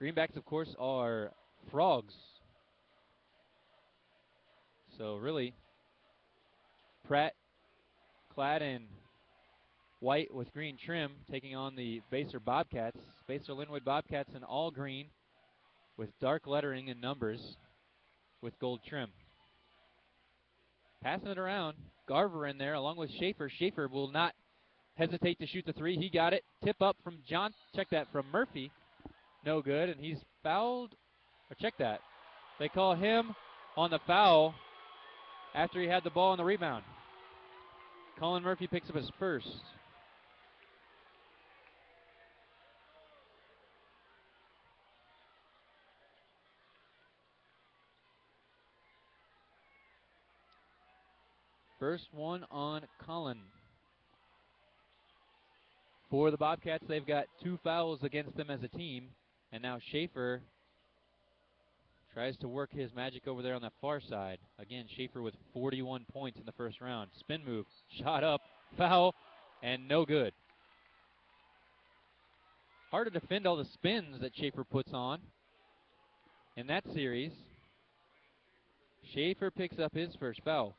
Greenbacks, of course, are frogs. So really, Pratt clad in white with green trim, taking on the Basehor Bobcats. Basehor Linwood Bobcats in all green with dark lettering and numbers with gold trim. Passing it around, Garver in there along with Schaefer. Schaefer will not hesitate to shoot the three. He got it. Tip up from John. Check that from Murphy. No good, and he's fouled. Or check that. They call him on the foul after he had the ball on the rebound. Colin Murphy picks up his first. First one on Colin. For the Bobcats, they've got 2 fouls against them as a team. And now Schaefer tries to work his magic over there on the far side. Again, Schaefer with 41 points in the first round. Spin move, shot up, foul, and no good. Hard to defend all the spins that Schaefer puts on in that series. Schaefer picks up his first foul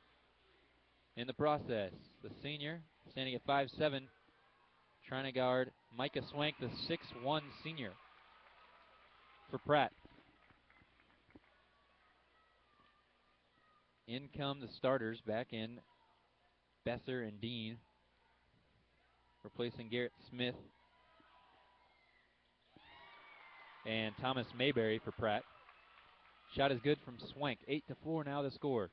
in the process. The senior, standing at 5'7", trying to guard Micah Swank, the 6'1" senior for Pratt. In come the starters, back in Besser and Dean, replacing Garrett Smith and Thomas Mayberry for Pratt. Shot is good from Swank. 8-4 now the score.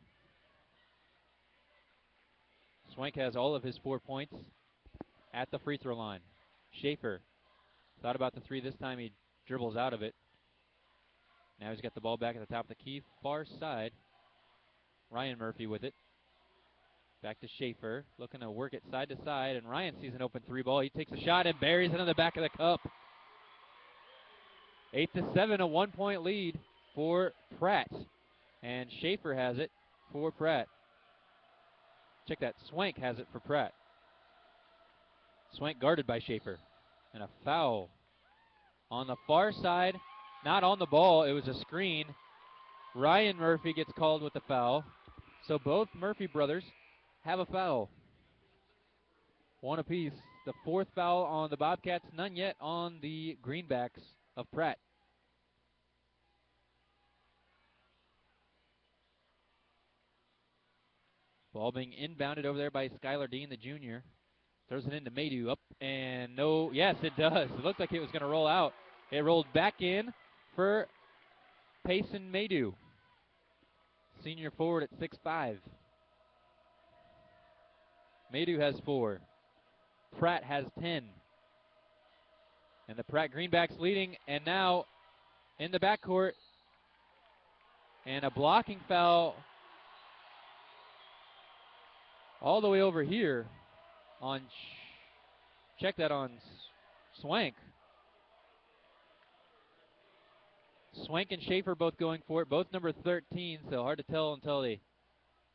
Swank has all of his 4 points at the free throw line. Schaefer thought about the three this time. He dribbles out of it. Now he's got the ball back at the top of the key, far side. Ryan Murphy with it. Back to Schaefer, looking to work it side to side, and Ryan sees an open three ball. He takes a shot and buries it in the back of the cup. 8-7, a 1 point lead for Pratt. And Schaefer has it for Pratt. Check that, Swank has it for Pratt. Swank guarded by Schaefer. And a foul on the far side. Not on the ball, it was a screen. Ryan Murphy gets called with the foul. So both Murphy brothers have a foul. One apiece. The 4th foul on the Bobcats, none yet on the Greenbacks of Pratt. Ball being inbounded over there by Skylar Dean, the junior. Throws it into Maydew, up and no, yes it does. It looked like it was going to roll out. It rolled back in for Payson Maydew. Senior forward at 6'5". Maydew has 4. Pratt has 10. And the Pratt Greenbacks leading, and now in the backcourt. And a blocking foul all the way over here on, check that on Swank. Swank and Schaefer both going for it, both number 13, so hard to tell until they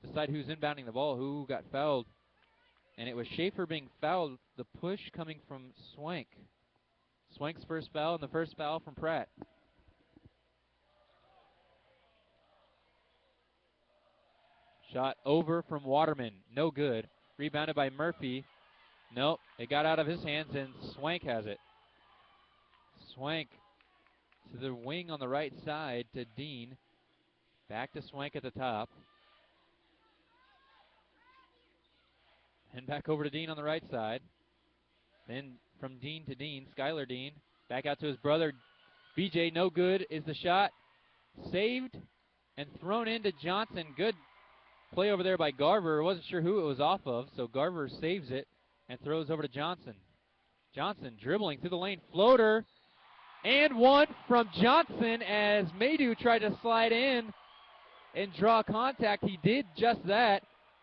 decide who's inbounding the ball, who got fouled. And it was Schaefer being fouled, the push coming from Swank. Swank's first foul and the first foul from Pratt. Shot over from Waterman, no good. Rebounded by Murphy. Nope, it got out of his hands and Swank has it. Swank to the wing on the right side to Dean. Back to Swank at the top. And back over to Dean on the right side. Then from Dean to Dean, Skylar Dean. Back out to his brother, BJ, no good is the shot. Saved and thrown into Johnson. Good play over there by Garver. Wasn't sure who it was off of, so Garver saves it and throws over to Johnson. Johnson dribbling through the lane, floater, and one from Johnson as Maydew tried to slide in and draw contact. He did just that,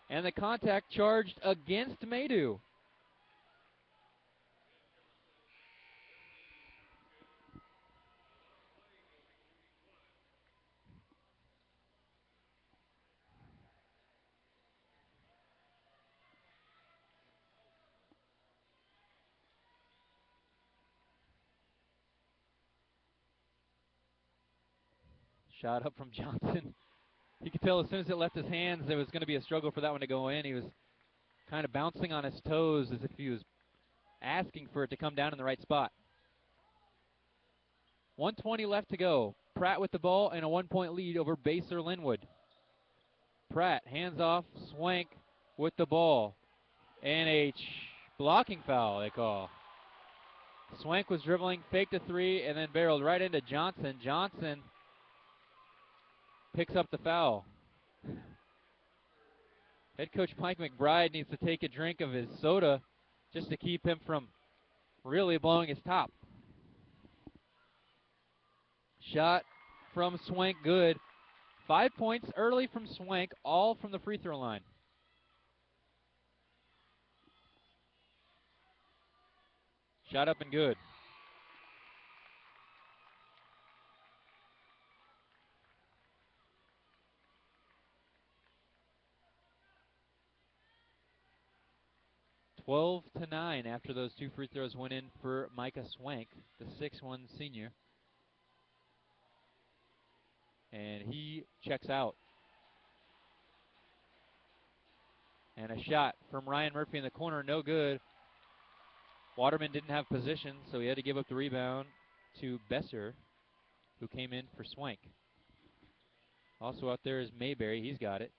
and the contact charged against Maydew. Shot up from Johnson. You could tell as soon as it left his hands, there was going to be a struggle for that one to go in. He was kind of bouncing on his toes as if he was asking for it to come down in the right spot. 1:20 left to go. Pratt with the ball and a 1-point lead over Basehor Linwood. Pratt hands off, Swank with the ball. And a blocking foul, they call. Swank was dribbling, faked a three, and then barreled right into Johnson. Johnson picks up the foul. Head coach Mike McBride needs to take a drink of his soda just to keep him from really blowing his top. Shot from Swank, good. 5 points early from Swank, all from the free throw line. Shot up and good. (12-9) after those two free throws went in for Micah Swank, the 6'1" senior. And he checks out. And a shot from Ryan Murphy in the corner, no good. Waterman didn't have position, so he had to give up the rebound to Besser, who came in for Swank. Also out there is Mayberry, he's got it.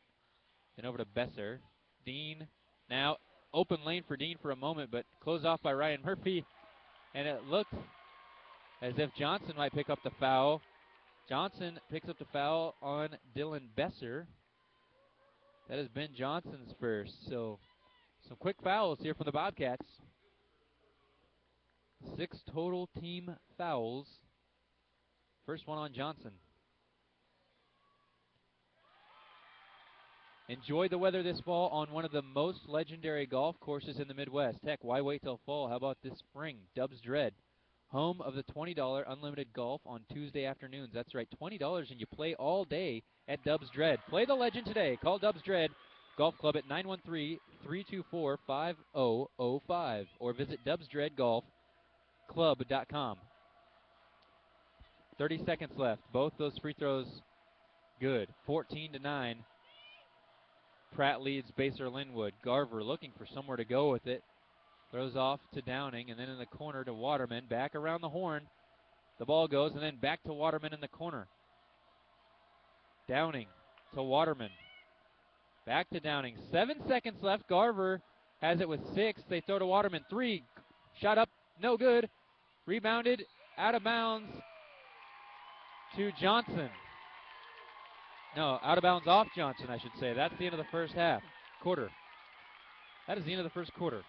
Then over to Besser. Dean, now open lane for Dean for a moment, but closed off by Ryan Murphy. And it looked as if Johnson might pick up the foul. Johnson picks up the foul on Dylan Besser. That has been Johnson's first. So some quick fouls here from the Bobcats. 6 total team fouls. First one on Johnson. Enjoy the weather this fall on one of the most legendary golf courses in the Midwest. Heck, why wait till fall? How about this spring? Dubs Dread, home of the $20 unlimited golf on Tuesday afternoons. That's right, $20 and you play all day at Dubs Dread. Play the legend today. Call Dubs Dread Golf Club at 913-324-5005 or visit dubsdreadgolfclub.com. 30 seconds left. Both those free throws good. 14-9. Pratt leads Basehor Linwood. Garver looking for somewhere to go with it. Throws off to Downing, and then in the corner to Waterman. Back around the horn. The ball goes, and then back to Waterman in the corner. Downing to Waterman. Back to Downing. 7 seconds left. Garver has it with 6. They throw to Waterman. 3. Shot up. No good. Rebounded. Out of bounds to Johnson. No, out of bounds off Johnson, I should say. That's the end of the first half. Quarter. That is the end of the first quarter.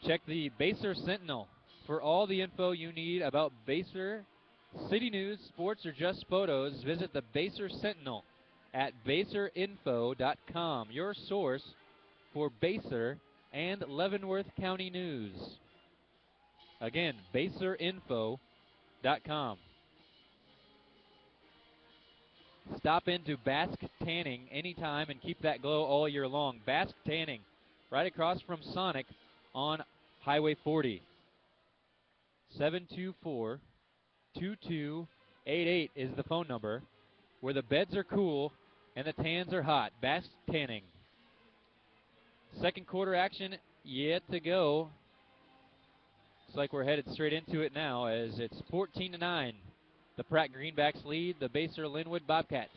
Check the Basehor Sentinel for all the info you need about Basehor, city news, sports, or just photos. Visit the Basehor Sentinel at basehorinfo.com, your source for Basehor and Leavenworth County news. Again, basehorinfo.com. Stop into Basque Tanning anytime and keep that glow all year long. Basque Tanning, right across from Sonic on Highway 40. 724-2288 is the phone number, where the beds are cool and the tans are hot. Basque Tanning. Second quarter action yet to go. Looks like we're headed straight into it now as it's 14-9. The Pratt Greenbacks lead the Basehor Linwood Bobcats.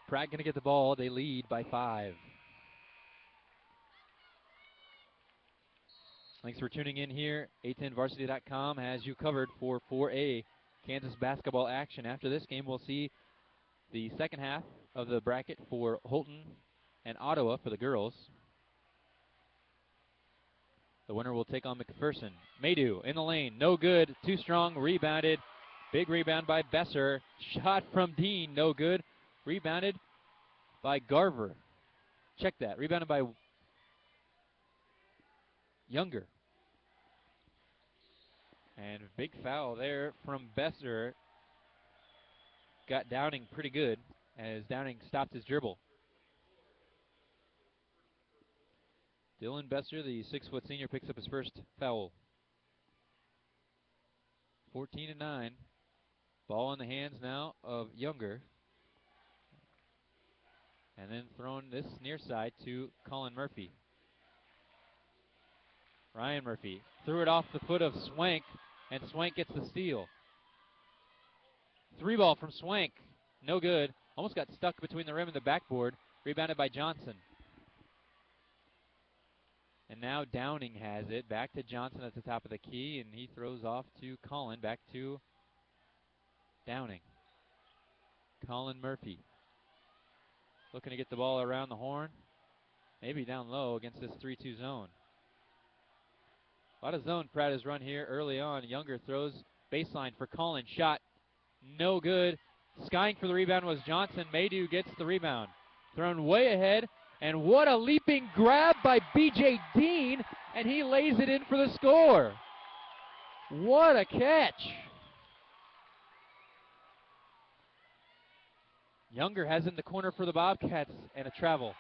Pratt going to get the ball. They lead by 5. Thanks for tuning in here. A10varsity.com has you covered for 4A Kansas basketball action. After this game, we'll see the second half of the bracket for Holton and Ottawa for the girls. The winner will take on McPherson. Maydew in the lane. No good. Too strong. Rebounded. Big rebound by Besser. Shot from Dean. No good. Rebounded by Garver. Check that. Rebounded by Younger. And big foul there from Besser. Got Downing pretty good as Downing stopped his dribble. Dylan Besser, the 6-foot senior, picks up his first foul. 14-9. Ball in the hands now of Younger. And then thrown this near side to Colin Murphy. Ryan Murphy threw it off the foot of Swank, and Swank gets the steal. 3 ball from Swank. No good. Almost got stuck between the rim and the backboard. Rebounded by Johnson. And now Downing has it. Back to Johnson at the top of the key, and he throws off to Colin. Back to Downing. Colin Murphy. Looking to get the ball around the horn. Maybe down low against this 3-2 zone. A lot of zone Pratt has run here early on. Younger throws baseline for Colin. Shot no good. Skying for the rebound was Johnson. Maydew gets the rebound. Thrown way ahead. And what a leaping grab by B.J. Dean. And he lays it in for the score. What a catch. Younger has it in the corner for the Bobcats and a travel.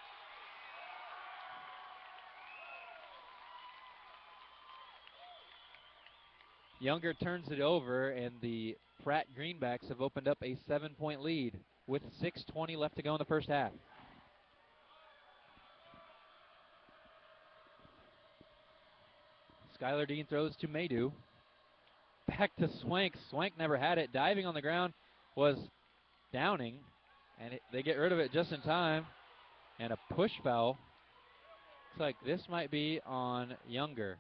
Younger turns it over, and the Pratt Greenbacks have opened up a 7-point lead with 6:20 left to go in the first half. Skylar Dean throws to Maydew. Back to Swank. Swank never had it. Diving on the ground was Downing, and they get rid of it just in time. And a push foul. Looks like this might be on Younger.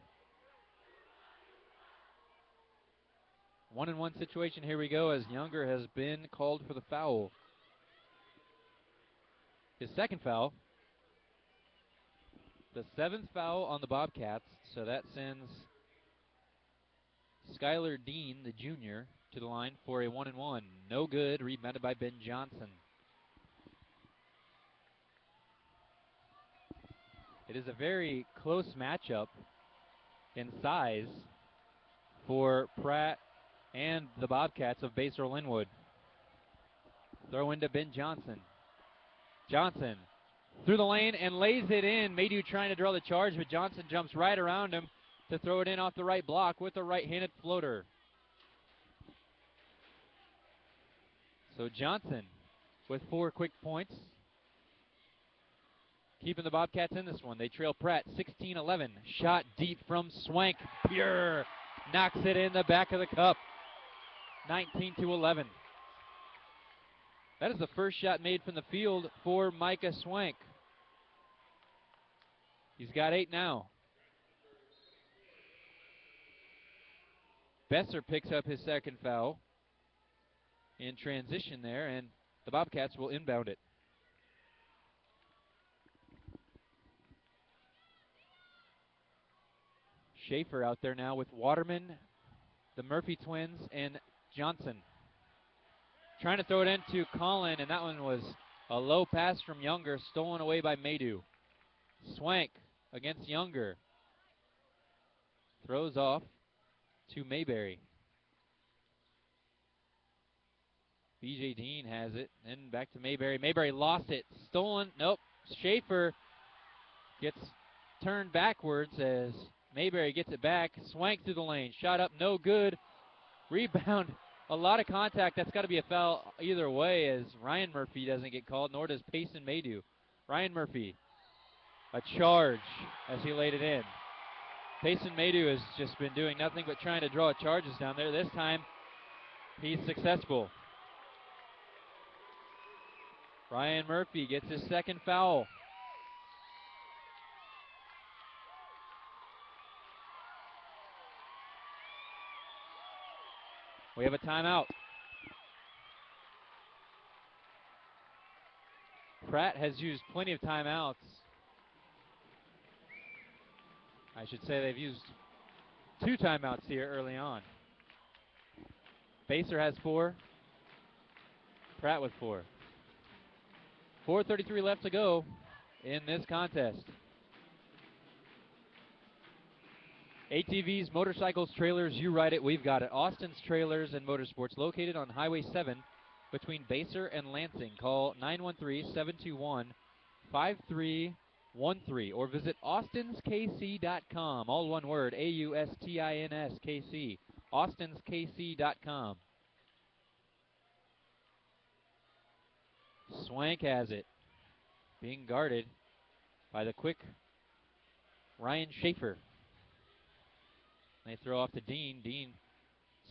1-on-1 situation. Here we go as Younger has been called for the foul. His second foul. The 7th foul on the Bobcats. So that sends Skylar Dean, the junior, to the line for a 1-and-1. No good. Rebounded by Ben Johnson. It is a very close matchup in size for Pratt and the Bobcats of basehor Linwood. Throw into Ben Johnson. Johnson through the lane and lays it in. Maydew trying to draw the charge, but Johnson jumps right around him to throw it in off the right block with a right-handed floater. So Johnson with 4 quick points, keeping the Bobcats in this one. They trail Pratt 16-11. Shot deep from Swank. Pure knocks it in the back of the cup. 19-11. That is the first shot made from the field for Micah Swank. He's got 8 now. Besser picks up his second foul in transition there, and the Bobcats will inbound it. Schaefer out there now with Waterman, the Murphy twins, and Johnson. Trying to throw it into Colin, and that one was a low pass from Younger, stolen away by Maydew. Swank against Younger. Throws off to Mayberry. B.J. Dean has it, and back to Mayberry. Mayberry lost it. Stolen. Nope. Schaefer gets turned backwards as Mayberry gets it back. Swank through the lane. Shot up. No good. Rebound. A lot of contact. That's got to be a foul either way as Ryan Murphy doesn't get called, nor does Payson Maydew. Ryan Murphy. A charge as he laid it in. Payson Maydew has just been doing nothing but trying to draw charges down there. This time, he's successful. Ryan Murphy gets his second foul. We have a timeout. Pratt has used plenty of timeouts. I should say they've used 2 timeouts here early on. Basehor has 4. Pratt with 4. 4:33 left to go in this contest. ATVs, motorcycles, trailers, you ride it, we've got it. Austin's Trailers and Motorsports, located on Highway 7 between Basehor and Lansing. Call 913-721-5313 or visit austinskc.com. All one word, AUSTINS KC. austinskc.com. Swank has it, being guarded by the quick Ryan Schaefer. They throw off to Dean.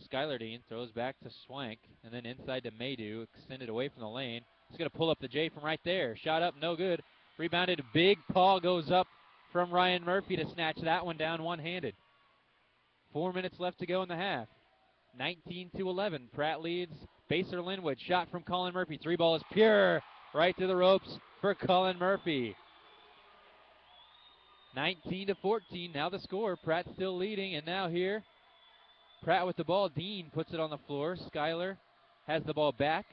Skylar Dean throws back to Swank, and then inside to Maydew, extended away from the lane. He's going to pull up the J from right there. Shot up, no good. Rebounded, big paw goes up from Ryan Murphy to snatch that one down one-handed. 4 minutes left to go in the half. 19-11. Pratt leads. Basehor Linwood. Shot from Colin Murphy. Three ball is pure. Right to the ropes for Colin Murphy. 19-14. Now the score. Pratt still leading, and now here, Pratt with the ball. Dean puts it on the floor. Skylar has the ball back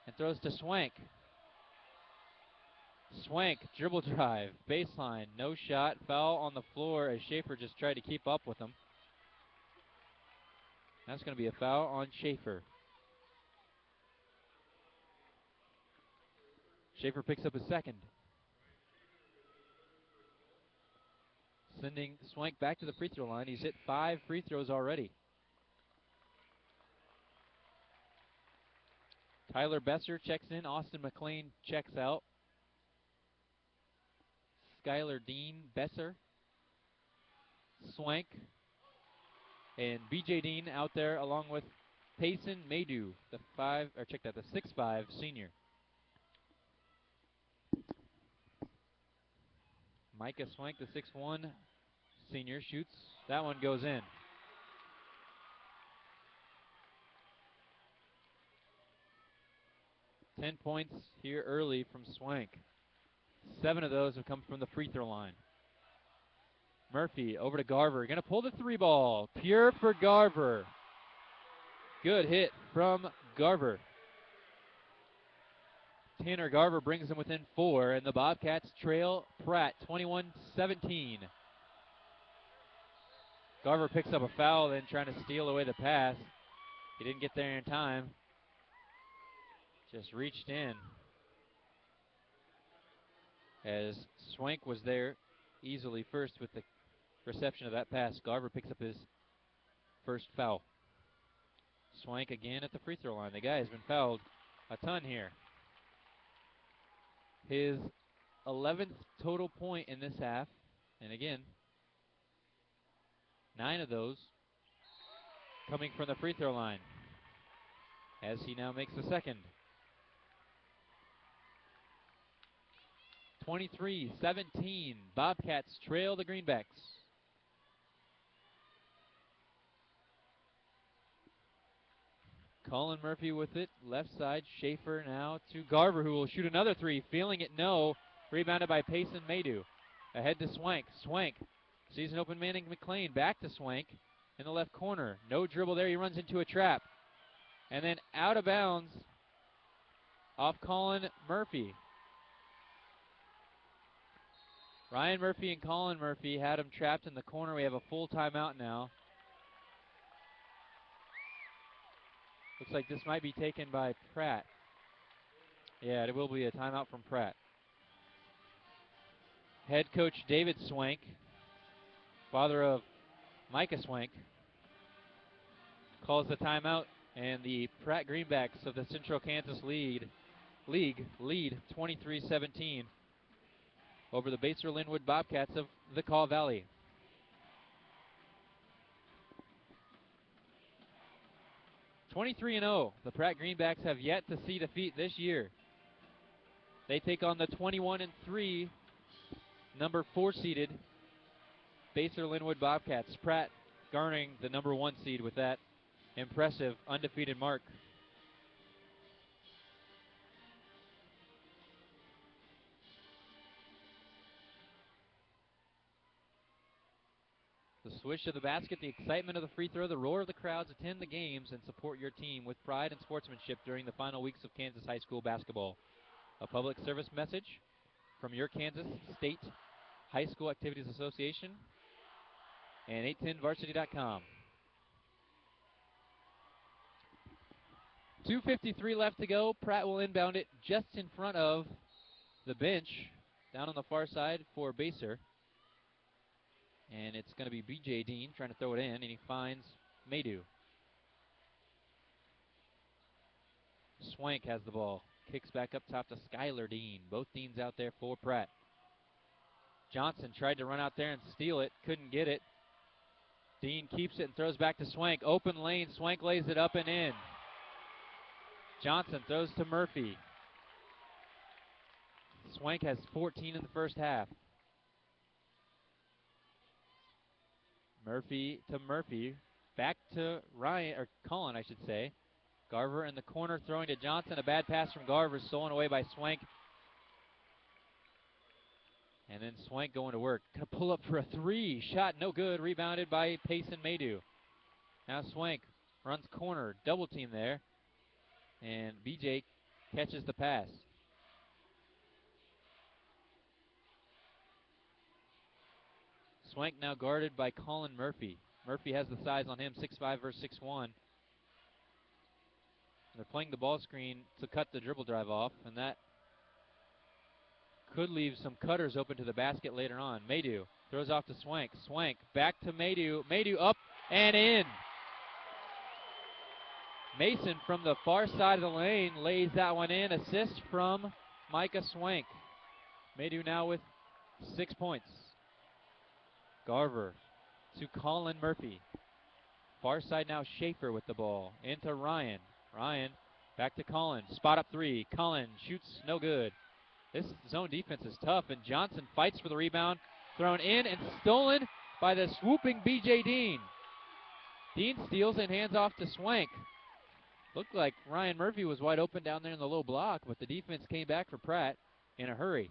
and throws to Swank. Swank, dribble drive, baseline, no shot. Foul on the floor as Schaefer just tried to keep up with him. That's going to be a foul on Schaefer. Schaefer picks up a second. Sending Swank back to the free throw line. He's hit 5 free throws already. Tyler Besser checks in. Austin McLean checks out. Skylar Dean, Besser, Swank, and BJ Dean out there along with Payson Maydew, the 6'5" senior. Micah Swank, the 6'1" senior, shoots. That one goes in. Ten points here early from Swank. 7 of those have come from the free throw line. Murphy over to Garver. Going to pull the 3 ball. Pure for Garver. Good hit from Garver. Tanner Garver brings them within 4, and the Bobcats trail Pratt 21-17. Garver picks up a foul, then trying to steal away the pass. He didn't get there in time. Just reached in. As Swank was there easily first with the reception of that pass. Garver picks up his first foul. Swank again at the free throw line. The guy has been fouled a ton here. His 11th total point in this half, and again, 9 of those coming from the free throw line, as he now makes the second. 23-17, Bobcats trail the Greenbacks. Colin Murphy with it, left side. Schaefer now to Garver, who will shoot another 3. Feeling it, no. Rebounded by Payson Maydew. Ahead to Swank. Swank sees an open Manning McLean. Back to Swank in the left corner. No dribble there. He runs into a trap. And then out of bounds off Colin Murphy. Ryan Murphy and Colin Murphy had him trapped in the corner. We have a full timeout now. Looks like this might be taken by Pratt. Yeah, it will be a timeout from Pratt. Head coach David Swank, father of Micah Swank, calls the timeout, and the Pratt Greenbacks of the Central Kansas League lead 23-17 over the Basehor Linwood Bobcats of the Kaw Valley. (23-0). The Pratt Greenbacks have yet to see defeat this year. They take on the 21-3, number 4 seeded Basehor Linwood Bobcats. Pratt garnering the number 1 seed with that impressive undefeated mark. The swish of the basket, the excitement of the free throw, the roar of the crowds. Attend the games and support your team with pride and sportsmanship during the final weeks of Kansas high school basketball. A public service message from your Kansas State High School Activities Association and 810varsity.com. 2:53 left to go. Pratt will inbound it just in front of the bench down on the far side for Baser. And it's going to be B.J. Dean trying to throw it in, and he finds Maydew. Swank has the ball. Kicks back up top to Skylar Dean. Both Deans out there for Pratt. Johnson tried to run out there and steal it. Couldn't get it. Dean keeps it and throws back to Swank. Open lane. Swank lays it up and in. Johnson throws to Murphy. Swank has 14 in the first half. Murphy to Murphy. Back to Ryan, or Cullen, I should say. Garver in the corner throwing to Johnson. A bad pass from Garver, stolen away by Swank. And then Swank going to work. Gonna pull up for a three. Shot no good. Rebounded by Payson Maydew. Now Swank runs corner. Double team there. And BJ catches the pass. Swank now guarded by Colin Murphy. Murphy has the size on him, 6'5" versus 6'1". They're playing the ball screen to cut the dribble drive off, and that could leave some cutters open to the basket later on. Maydew throws off to Swank. Swank back to Maydew. Maydew up and in. Mason from the far side of the lane lays that one in. Assist from Micah Swank. Maydew now with 6 points. Garver to Colin Murphy. Far side now Schaefer with the ball. Into Ryan. Ryan back to Colin. Spot up three. Colin shoots no good. This zone defense is tough, and Johnson fights for the rebound. Thrown in and stolen by the swooping B.J. Dean. Dean steals and hands off to Swank. Looked like Ryan Murphy was wide open down there in the low block, but the defense came back for Pratt in a hurry.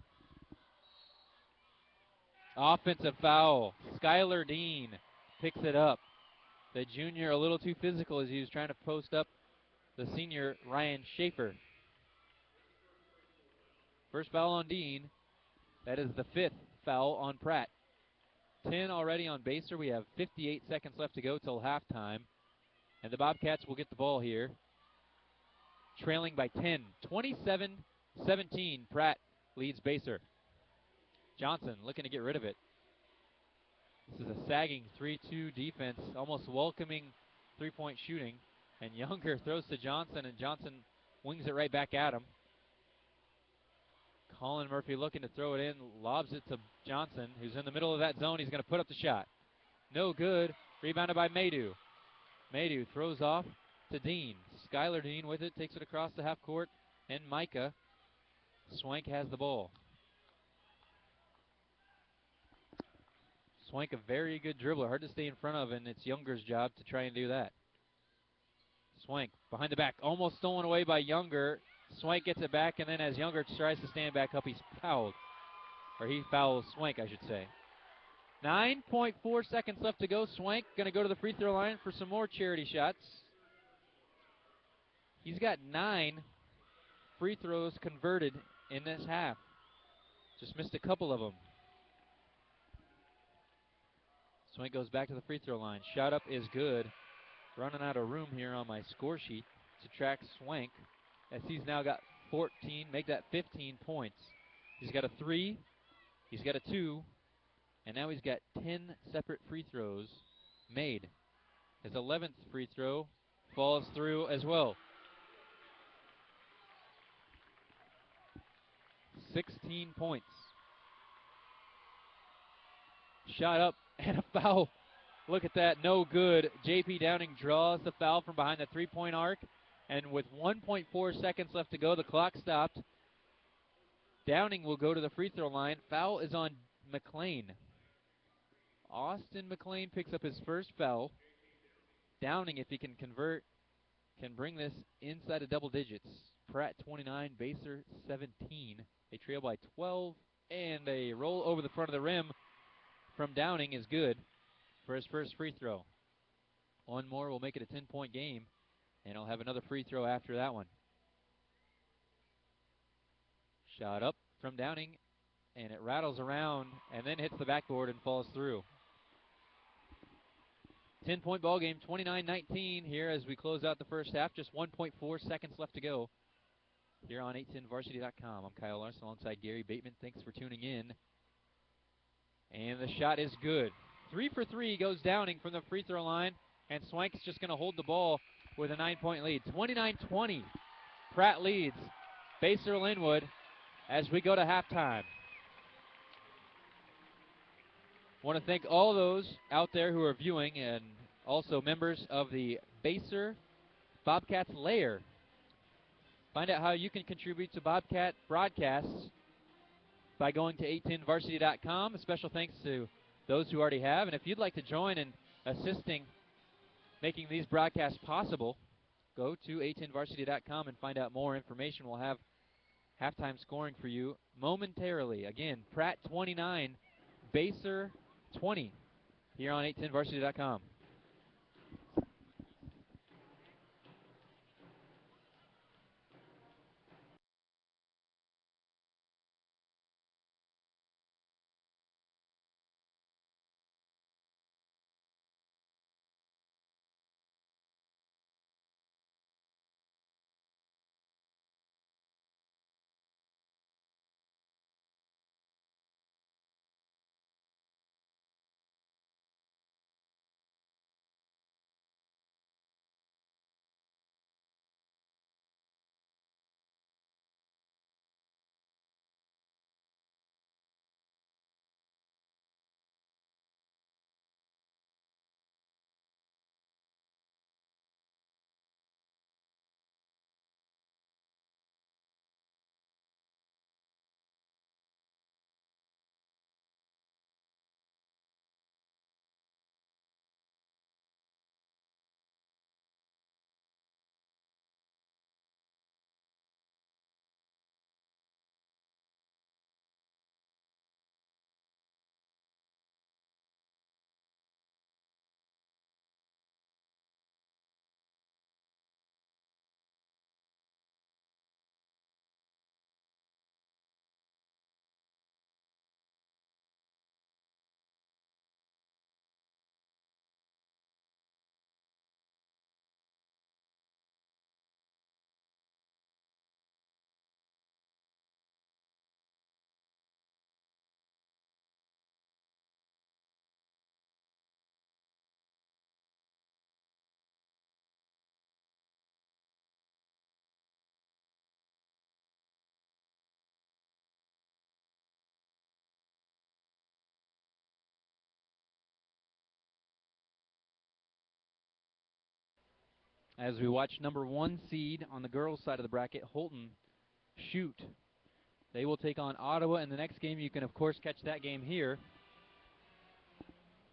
Offensive foul. Skylar Dean picks it up. The junior a little too physical as he was trying to post up the senior Ryan Schaefer. First foul on Dean. That is the 5th foul on Pratt. 10 already on Baser. We have 58 seconds left to go till halftime. And the Bobcats will get the ball here. Trailing by 10. 27-17. Pratt leads Baser. Johnson looking to get rid of it. This is a sagging 3-2 defense, almost welcoming three-point shooting. And Younger throws to Johnson, and Johnson wings it right back at him. Colin Murphy looking to throw it in, lobs it to Johnson, who's in the middle of that zone. He's going to put up the shot. No good. Rebounded by Maydew. Maydew throws off to Dean. Skylar Dean with it, takes it across the half court, and Micah Swank has the ball. Swank, a very good dribbler, hard to stay in front of, and it's Younger's job to try and do that. Swank behind the back, almost stolen away by Younger. Swank gets it back, and then as Younger tries to stand back up, he's fouled. Or he fouls Swank, I should say. 9.4 seconds left to go. Swank going to go to the free throw line for some more charity shots. He's got 9 free throws converted in this half. Just missed a couple of them. Swank goes back to the free throw line. Shot up is good. Running out of room here on my score sheet to track Swank, as he's now got 14, make that 15 points. He's got a 3, he's got a 2, and now he's got 10 separate free throws made. His 11th free throw falls through as well. 16 points. Shot up and a foul. Look at that, no good. J.P. Downing draws the foul from behind the three-point arc. And with 1.4 seconds left to go, the clock stopped. Downing will go to the free throw line. Foul is on McLean. Austin McLean picks up his first foul. Downing, if he can convert, can bring this inside of double digits. Pratt 29, Baser 17. They trail by 12, and a roll over the front of the rim from Downing is good for his first free throw. One more will make it a 10-point game, and he'll have another free throw after that one. Shot up from Downing, and it rattles around and then hits the backboard and falls through. 10-point ball game, 29-19 here as we close out the first half. Just 1.4 seconds left to go here on 810varsity.com. I'm Kyle Larson alongside Gary Bateman. Thanks for tuning in. And the shot is good. 3 for 3 goes Downing from the free throw line, and Swank's just going to hold the ball with a 9-point lead. 29-20. Pratt leads Basehor-Linwood as we go to halftime. Want to thank all those out there who are viewing and also members of the Basehor Bobcats Layer. Find out how you can contribute to Bobcat broadcasts by going to 810varsity.com. A special thanks to those who already have. And if you'd like to join in assisting making these broadcasts possible, go to 810varsity.com and find out more information. We'll have halftime scoring for you momentarily. Again, Pratt 29, Basehor 20 here on 810varsity.com. As we watch number 1 seed on the girls' side of the bracket, Holton, shoot. They will take on Ottawa in the next game. You can, of course, catch that game here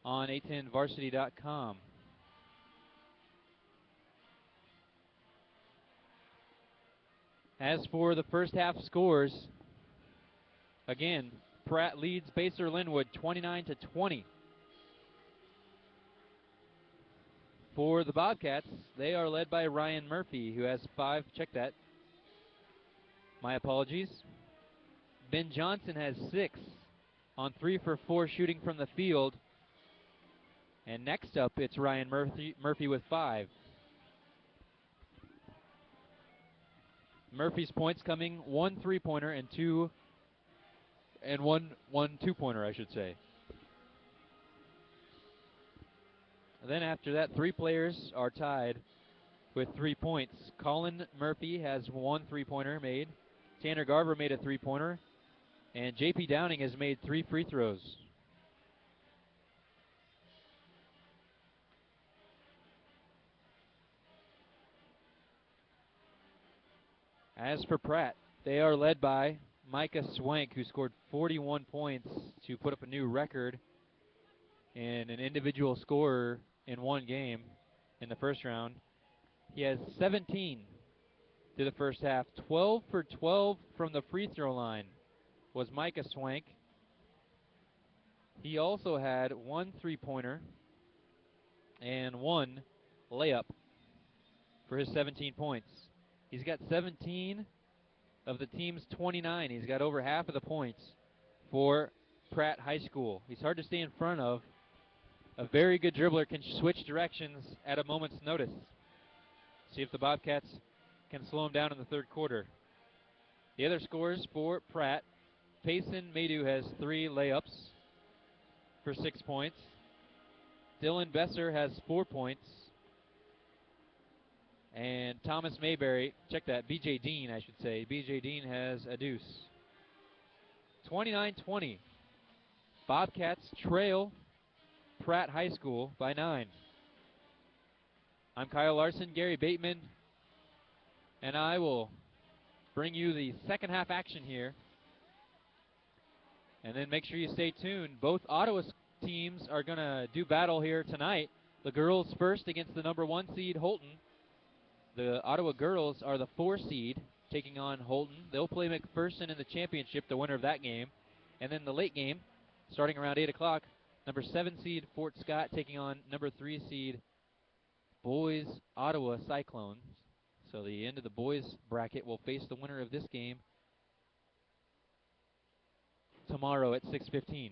on 810varsity.com. As for the first half scores, again, Pratt leads Basehor-Linwood 29-20. For the Bobcats, they are led by Ryan Murphy, who has 5. Check that. My apologies. Ben Johnson has 6 on 3 for 4 shooting from the field. And next up, it's Ryan Murphy with 5. Murphy's points coming 1 3-pointer and one 2-pointer, I should say. Then after that, 3 players are tied with 3 points. Colin Murphy has 1 3-pointer made. Tanner Garver made a 3-pointer. And J.P. Downing has made 3 free throws. As for Pratt, they are led by Micah Swank, who scored 41 points to put up a new record in an individual scorer in one game in the first round. He has 17 through the first half. 12 for 12 from the free throw line was Micah Swank. He also had 1 3-pointer and 1 layup for his 17 points. He's got 17 of the team's 29. He's got over half of the points for Pratt High School. He's hard to stay in front of. A very good dribbler, can switch directions at a moment's notice. See if the Bobcats can slow him down in the third quarter. The other scores for Pratt. Payson Madu has 3 layups for 6 points. Dylan Besser has 4 points. And Thomas Mayberry, check that, B.J. Dean, I should say. B.J. Dean has a deuce. 29-20. Bobcats trail Pratt High School by 9. I'm Kyle Larson, Gary Bateman, and I will bring you the second half action here. And then make sure you stay tuned. Both Ottawa teams are going to do battle here tonight. The girls first against the number 1 seed, Holton. The Ottawa girls are the 4 seed taking on Holton. They'll play McPherson in the championship, the winner of that game. And then the late game, starting around 8 o'clock, number 7 seed Fort Scott taking on number 3 seed boys Ottawa Cyclones. So the end of the boys bracket will face the winner of this game tomorrow at 6:15.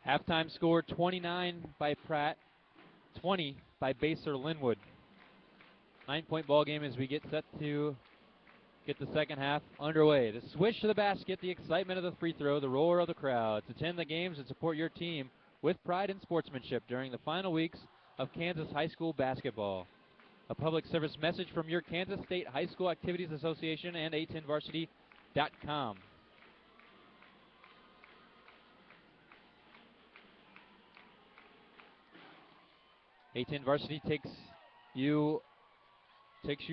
Halftime score 29 by Pratt, 20 by basehor Linwood. 9-point ball game as we get set to get the second half underway. The swish to the basket, the excitement of the free throw, the roar of the crowds. Attend the games and support your team with pride and sportsmanship during the final weeks of Kansas high school basketball. A public service message from your Kansas State High School Activities Association and A10varsity.com. A10 Varsity takes you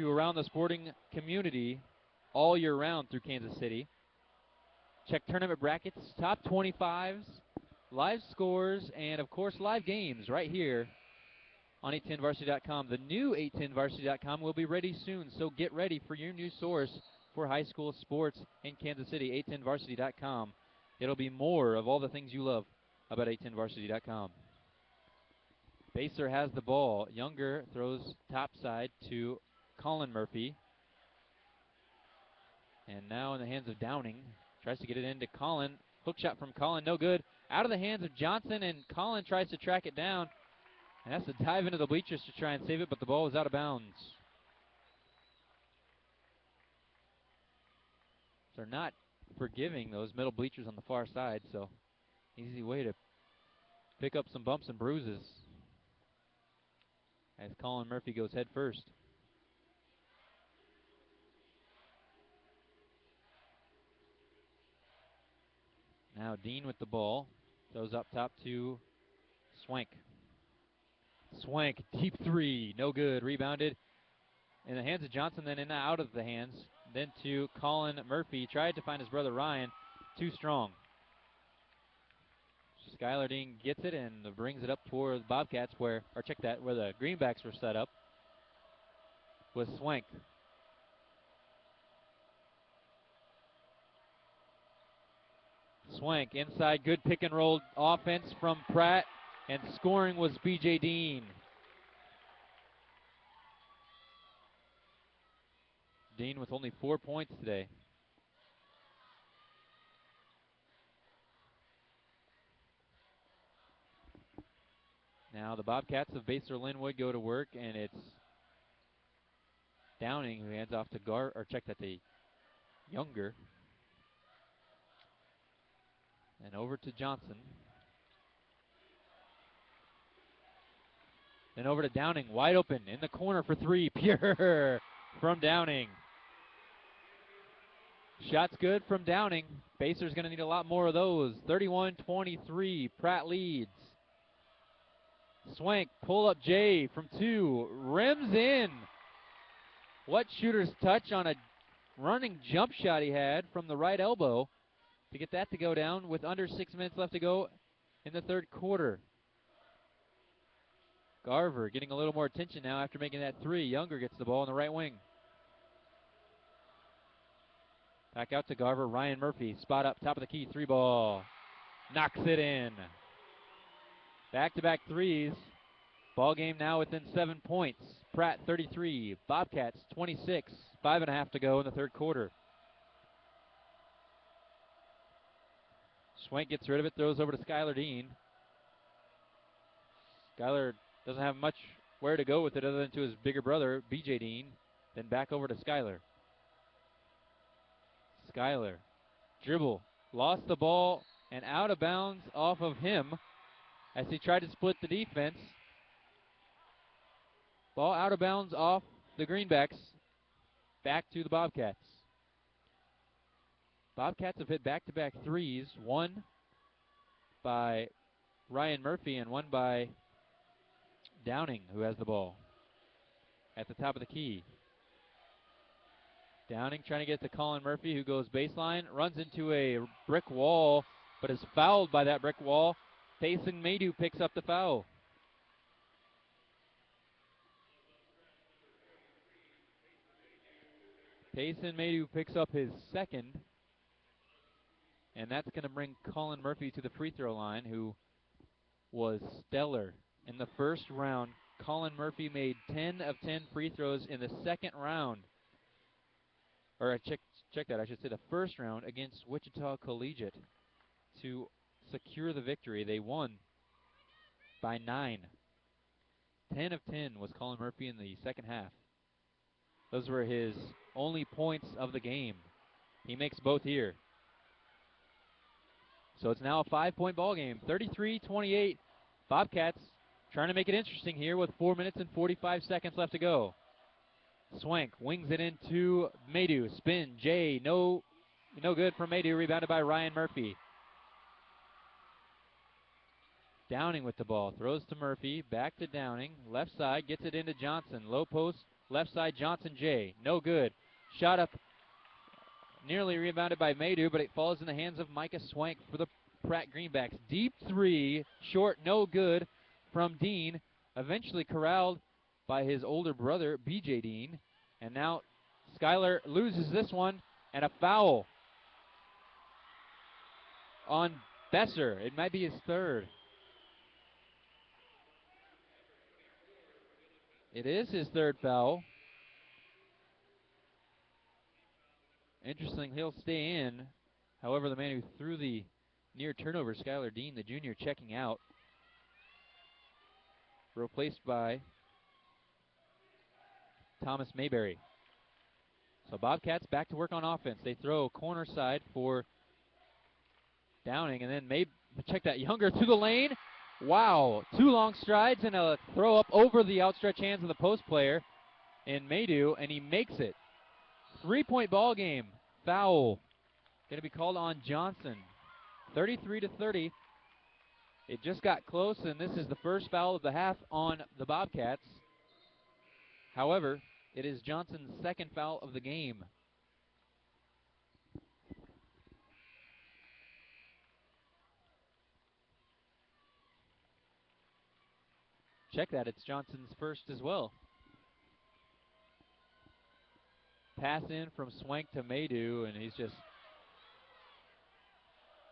around the sporting community all year round through Kansas City. Check tournament brackets, top 25s, live scores, and of course live games right here on A10varsity.com. The new A10varsity.com will be ready soon, so get ready for your new source for high school sports in Kansas City, A10varsity.com. It'll be more of all the things you love about A10varsity.com. Basehor has the ball. Younger throws topside to Colin Murphy. And now in the hands of Downing. Tries to get it into Colin. Hook shot from Colin, no good. Out of the hands of Johnson, and Colin tries to track it down. And has to dive into the bleachers to try and save it, but the ball was out of bounds. They're not forgiving those middle bleachers on the far side, so easy way to pick up some bumps and bruises as Colin Murphy goes head first. Now Dean with the ball. Throws up top to Swank. Swank, deep three, no good. Rebounded in the hands of Johnson, then in and out of the hands. Then to Colin Murphy. Tried to find his brother Ryan. Too strong. Skylar Dean gets it and brings it up toward the Bobcats where the Greenbacks were set up with Swank. Swank inside, good pick and roll offense from Pratt, and scoring was B.J. Dean. Dean with only 4 points today. Now the Bobcats of basehor Linwood go to work, and it's Downing who hands off to to Younger. And over to Johnson. Then over to Downing, wide open in the corner for three. Pure from Downing. Shot's good from Downing. Basehor's going to need a lot more of those. 31-23, Pratt leads. Swank, pull up J from two, rims in. What shooter's touch on a running jump shot he had from the right elbow to get that to go down with under 6 minutes left to go in the third quarter. Garver getting a little more attention now after making that three. Younger gets the ball in the right wing. Back out to Garver. Ryan Murphy, spot up, top of the key, three ball. Knocks it in. Back-to-back threes. Ball game now within 7 points. Pratt 33, Bobcats 26. 5.5 to go in the third quarter. Swank gets rid of it, throws over to Skylar Dean. Skylar doesn't have much where to go with it other than to his bigger brother, B.J. Dean. Then back over to Skylar. Skylar, dribble, lost the ball, and out of bounds off of him as he tried to split the defense. Ball out of bounds off the Greenbacks, back to the Bobcats. Bobcats have hit back-to-back threes, one by Ryan Murphy and one by Downing, who has the ball at the top of the key. Downing trying to get to Colin Murphy, who goes baseline, runs into a brick wall, but is fouled by that brick wall. Payson Maydew picks up the foul. Payson Maydew picks up his second, and that's going to bring Colin Murphy to the free throw line, who was stellar in the first round. Colin Murphy made 10 of 10 free throws in the second round. Or check that, I should say the first round against Wichita Collegiate to secure the victory. They won by 9. 10 of 10 was Colin Murphy in the second half. Those were his only points of the game. He makes both here. So it's now a 5-point ball game. 33-28. Bobcats trying to make it interesting here with 4 minutes and 45 seconds left to go. Swank wings it into Maydew. Spin. Jay. No good from Maydew. Rebounded by Ryan Murphy. Downing with the ball. Throws to Murphy. Back to Downing. Left side. Gets it into Johnson. Low post. Left side. Johnson. Jay. No good. Shot up. Nearly rebounded by Maydew, but it falls in the hands of Micah Swank for the Pratt Greenbacks. Deep three. Short. No good from Dean. Eventually corralled by his older brother, BJ Dean. And now Skyler loses this one, and a foul on Besser. It might be his third. It is his third foul. Interesting, he'll stay in. However, the man who threw the near turnover, Skyler Dean, the junior, checking out. Replaced by Thomas Mayberry. So Bobcats back to work on offense. They throw corner side for Downing, and then check that, Younger to the lane. Wow, 2 long strides and a throw up over the outstretched hands of the post player in Maydew, and he makes it. 3-point ball game. Foul going to be called on Johnson. 33-30. It just got close, and this is the first foul of the half on the Bobcats. However, it is Johnson's second foul of the game. Check that, it's Johnson's first as well. Pass in from Swank to Maydew, and he's just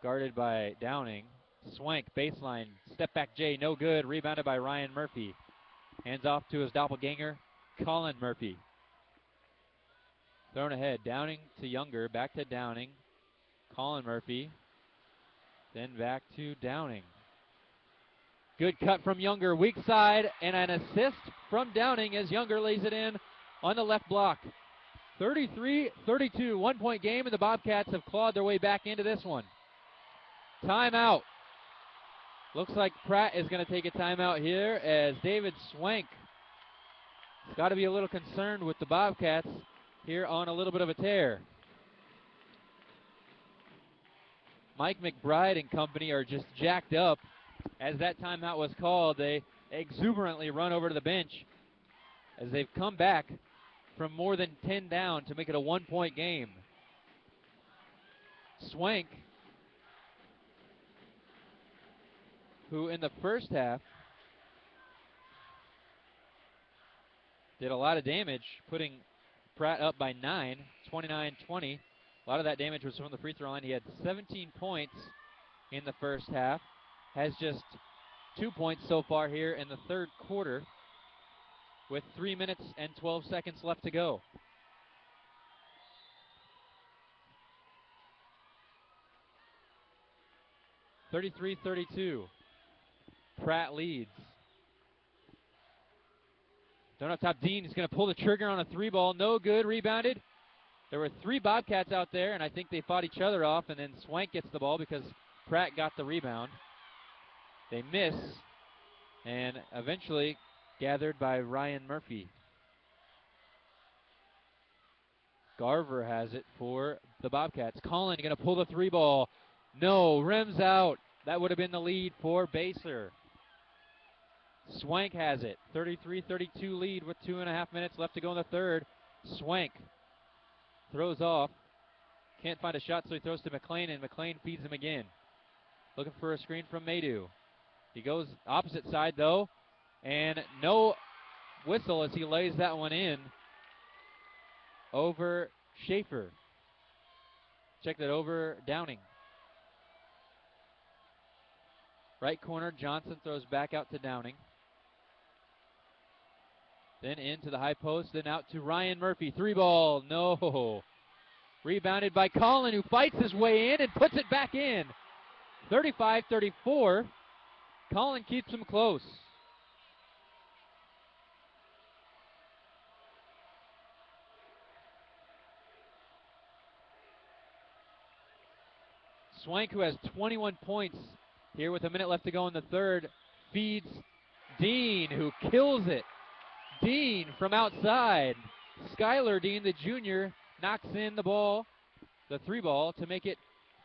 guarded by Downing. Swank, baseline, step back Jay, no good. Rebounded by Ryan Murphy. Hands off to his doppelganger, Colin Murphy. Thrown ahead, Downing to Younger, back to Downing. Colin Murphy, then back to Downing. Good cut from Younger, weak side, and an assist from Downing as Younger lays it in on the left block. 33-32, 1-point game, and the Bobcats have clawed their way back into this one. Timeout. Looks like Pratt is going to take a timeout here as David Swank has got to be a little concerned with the Bobcats here on a little bit of a tear. Mike McBride and company are just jacked up. As that timeout was called, they exuberantly run over to the bench as they've come back from more than 10 down to make it a 1-point game. Swank, who in the first half did a lot of damage, putting Pratt up by 9, 29-20. A lot of that damage was from the free throw line. He had 17 points in the first half, has just 2 points so far here in the third quarter with 3 minutes and 12 seconds left to go. (33-32). Pratt leads. Down up top, Dean is going to pull the trigger on a 3-ball. No good, rebounded. There were 3 Bobcats out there, and I think they fought each other off, and then Swank gets the ball because Pratt got the rebound. They miss, and eventually gathered by Ryan Murphy. Garver has it for the Bobcats. Colin going to pull the 3-ball. No, rims out. That would have been the lead for Baser. Swank has it. 33-32 lead with 2.5 minutes left to go in the third. Swank throws off. Can't find a shot, so he throws to McLean, and McLean feeds him again. Looking for a screen from Maydew. He goes opposite side, though, and no whistle as he lays that one in over Schaefer. Check that over Downing. Right corner, Johnson throws back out to Downing. Then into the high post, then out to Ryan Murphy. 3-ball, no. Rebounded by Colin, who fights his way in and puts it back in. 35-34. Colin keeps them close. Swank, who has 21 points here with a minute left to go in the third, feeds Dean, who kills it. Dean from outside. Skylar Dean, the junior, knocks in the ball, the 3-ball, to make it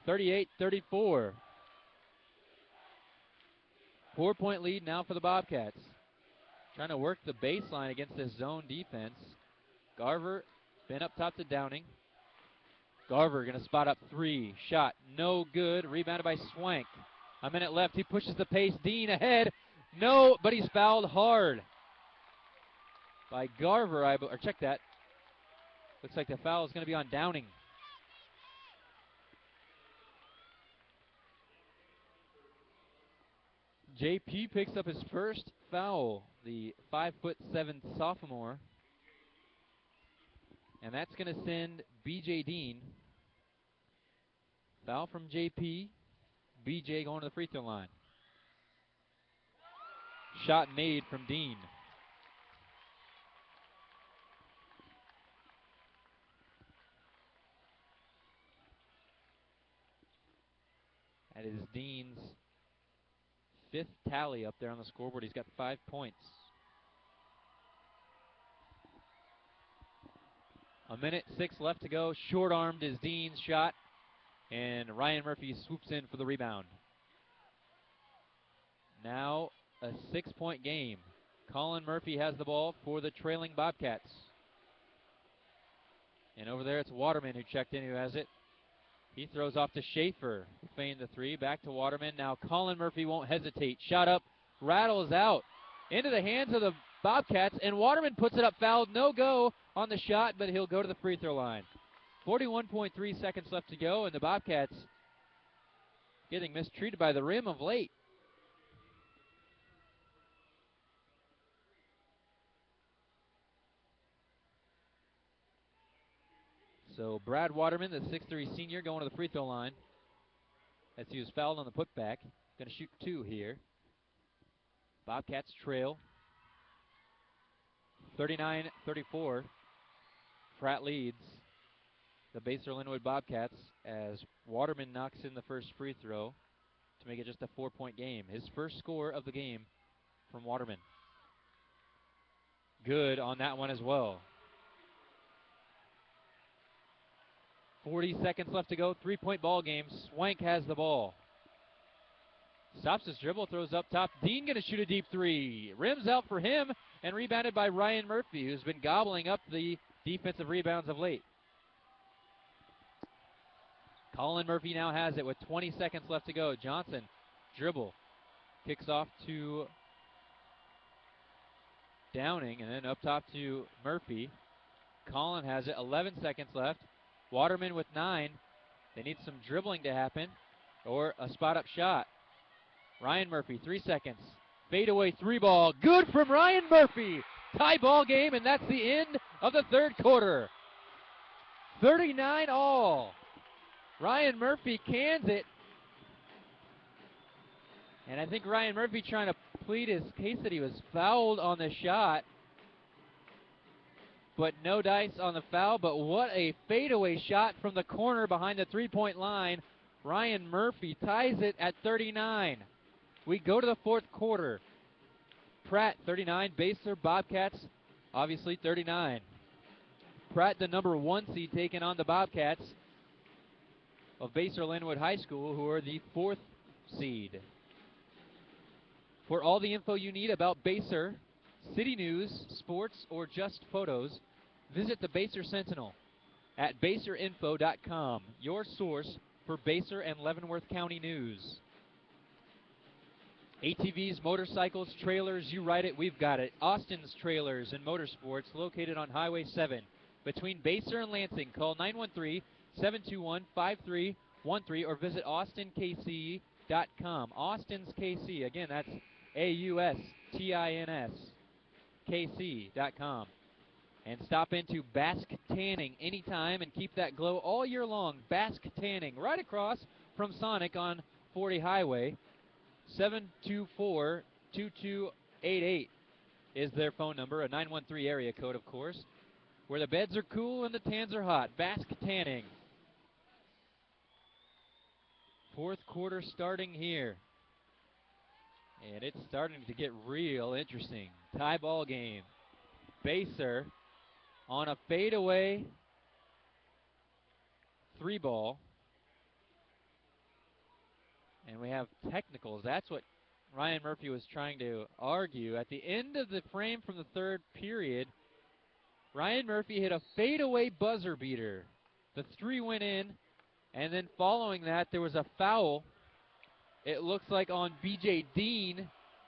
38-34. 4-point lead now for the Bobcats. Trying to work the baseline against this zone defense. Garver been up top to Downing. Garver going to spot up 3. Shot no good. Rebounded by Swank. A minute left. He pushes the pace. Dean ahead. No, but he's fouled hard by Garver. Or check that. Looks like the foul is going to be on Downing. JP picks up his first foul, the 5'7" sophomore. And that's going to send BJ Dean. Foul from JP. BJ going to the free throw line. Shot made from Dean. That is Dean's 5th tally up there on the scoreboard. He's got 5 points. A minute 6 left to go. Short-armed is Dean's shot, and Ryan Murphy swoops in for the rebound. Now a 6-point game. Colin Murphy has the ball for the trailing Bobcats. And over there it's Waterman who checked in, who has it. He throws off to Schaefer, who feigned the 3. Back to Waterman. Now Colin Murphy won't hesitate. Shot up, rattles out into the hands of the Bobcats, and Waterman puts it up fouled. No go on the shot, but he'll go to the free throw line. 41.3 seconds left to go, and the Bobcats getting mistreated by the rim of late. So Brad Waterman, the 6'3" senior, going to the free throw line as he was fouled on the putback. Going to shoot 2 here. Bobcats trail 39-34. Pratt leads the Basehor Linwood Bobcats as Waterman knocks in the first free throw to make it just a 4-point game. His first score of the game from Waterman. Good on that one as well. 40 seconds left to go. 3-point ball game. Swank has the ball. Stops his dribble, throws up top. Dean going to shoot a deep 3. Rims out for him, and rebounded by Ryan Murphy, who's been gobbling up the defensive rebounds of late. Colin Murphy now has it with 20 seconds left to go. Johnson, dribble. Kicks off to Downing, and then up top to Murphy. Colin has it, 11 seconds left. Waterman with 9. They need some dribbling to happen, or a spot-up shot. Ryan Murphy, 3 seconds. Fadeaway 3-ball. Good from Ryan Murphy. Tie ball game, and that's the end of the third quarter. 39 all. Ryan Murphy cans it. And I think Ryan Murphy trying to plead his case that he was fouled on the shot. But no dice on the foul. But what a fadeaway shot from the corner behind the 3-point line. Ryan Murphy ties it at 39. We go to the fourth quarter. Pratt, 39. Basehor Bobcats, obviously 39. Pratt, the number 1 seed, taking on the Bobcats of Basehor Linwood High School, who are the 4th seed. For all the info you need about Basehor, city news, sports, or just photos, visit the Basehor Sentinel at basehorinfo.com, your source for Basehor and Leavenworth County news. ATVs, motorcycles, trailers, you ride it, we've got it. Austin's Trailers and Motorsports, located on Highway 7 between Basehor and Lansing. Call 913-721-5313 or visit austinkc.com. Austin's KC, again, that's AUSTINS, KC.com. And stop into Basque Tanning anytime and keep that glow all year long. Basque Tanning, right across from Sonic on 40 Highway. 724-2288 is their phone number, a 913 area code, of course, where the beds are cool and the tans are hot. Basque Tanning. Fourth quarter starting here. And it's starting to get real interesting. Tie ball game. Baser on a fadeaway 3-ball. And we have technicals. That's what Ryan Murphy was trying to argue. At the end of the frame from the third period, Ryan Murphy hit a fadeaway buzzer beater. The 3 went in, and then following that, there was a foul. It looks like on B.J. Dean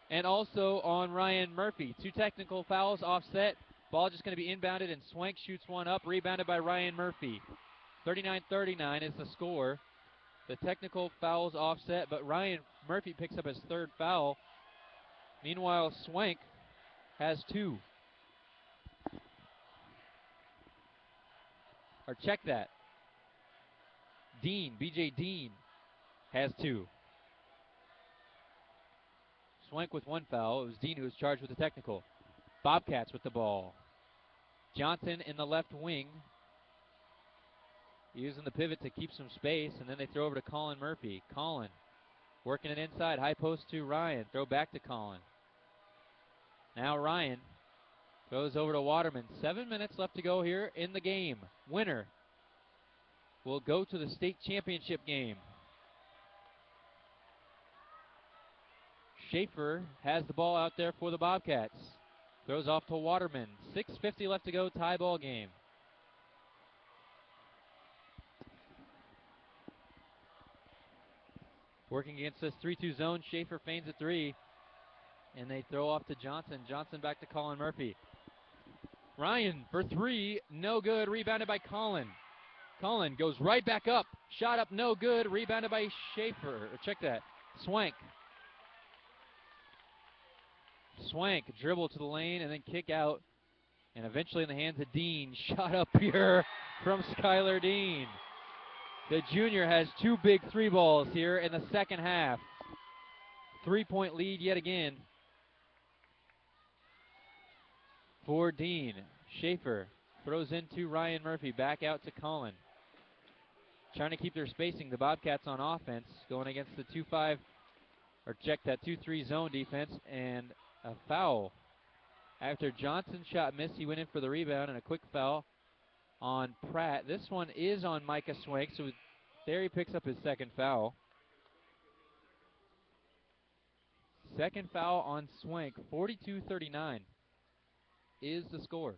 and also on Ryan Murphy. 2 technical fouls offset. Ball just going to be inbounded, and Swank shoots one up, rebounded by Ryan Murphy. 39-39 is the score. The technical fouls offset, but Ryan Murphy picks up his 3rd foul. Meanwhile, Swank has 2. Or check that. Dean, B.J. Dean, has 2. Swank with 1 foul. It was Dean who was charged with the technical. Bobcats with the ball. Johnson in the left wing, using the pivot to keep some space, and then they throw over to Colin Murphy. Colin working it inside, high post to Ryan. Throw back to Colin. Now Ryan throws over to Waterman. 7 minutes left to go here in the game. Winner will go to the state championship game. Schaefer has the ball out there for the Bobcats. Throws off to Waterman. 6:50 left to go, tie ball game. Working against this 3-2 zone, Schaefer feigns a 3. And they throw off to Johnson. Johnson back to Colin Murphy. Ryan for 3, no good, rebounded by Colin. Colin goes right back up. Shot up, no good, rebounded by Schaefer. Check that. Swank. Swank dribble to the lane and then kick out. And eventually in the hands of Dean. Shot up here from Skylar Dean. The junior has 2 big 3 balls here in the second half. 3-point lead yet again for Dean. Schaefer throws into Ryan Murphy. Back out to Colin. Trying to keep their spacing. The Bobcats on offense going against the 2-5, or check that 2-3 zone defense, and a foul. After Johnson's shot missed, he went in for the rebound, and a quick foul on Pratt. This one is on Micah Swank, so there he picks up his 2nd foul. 2nd foul on Swank. 42-39 is the score.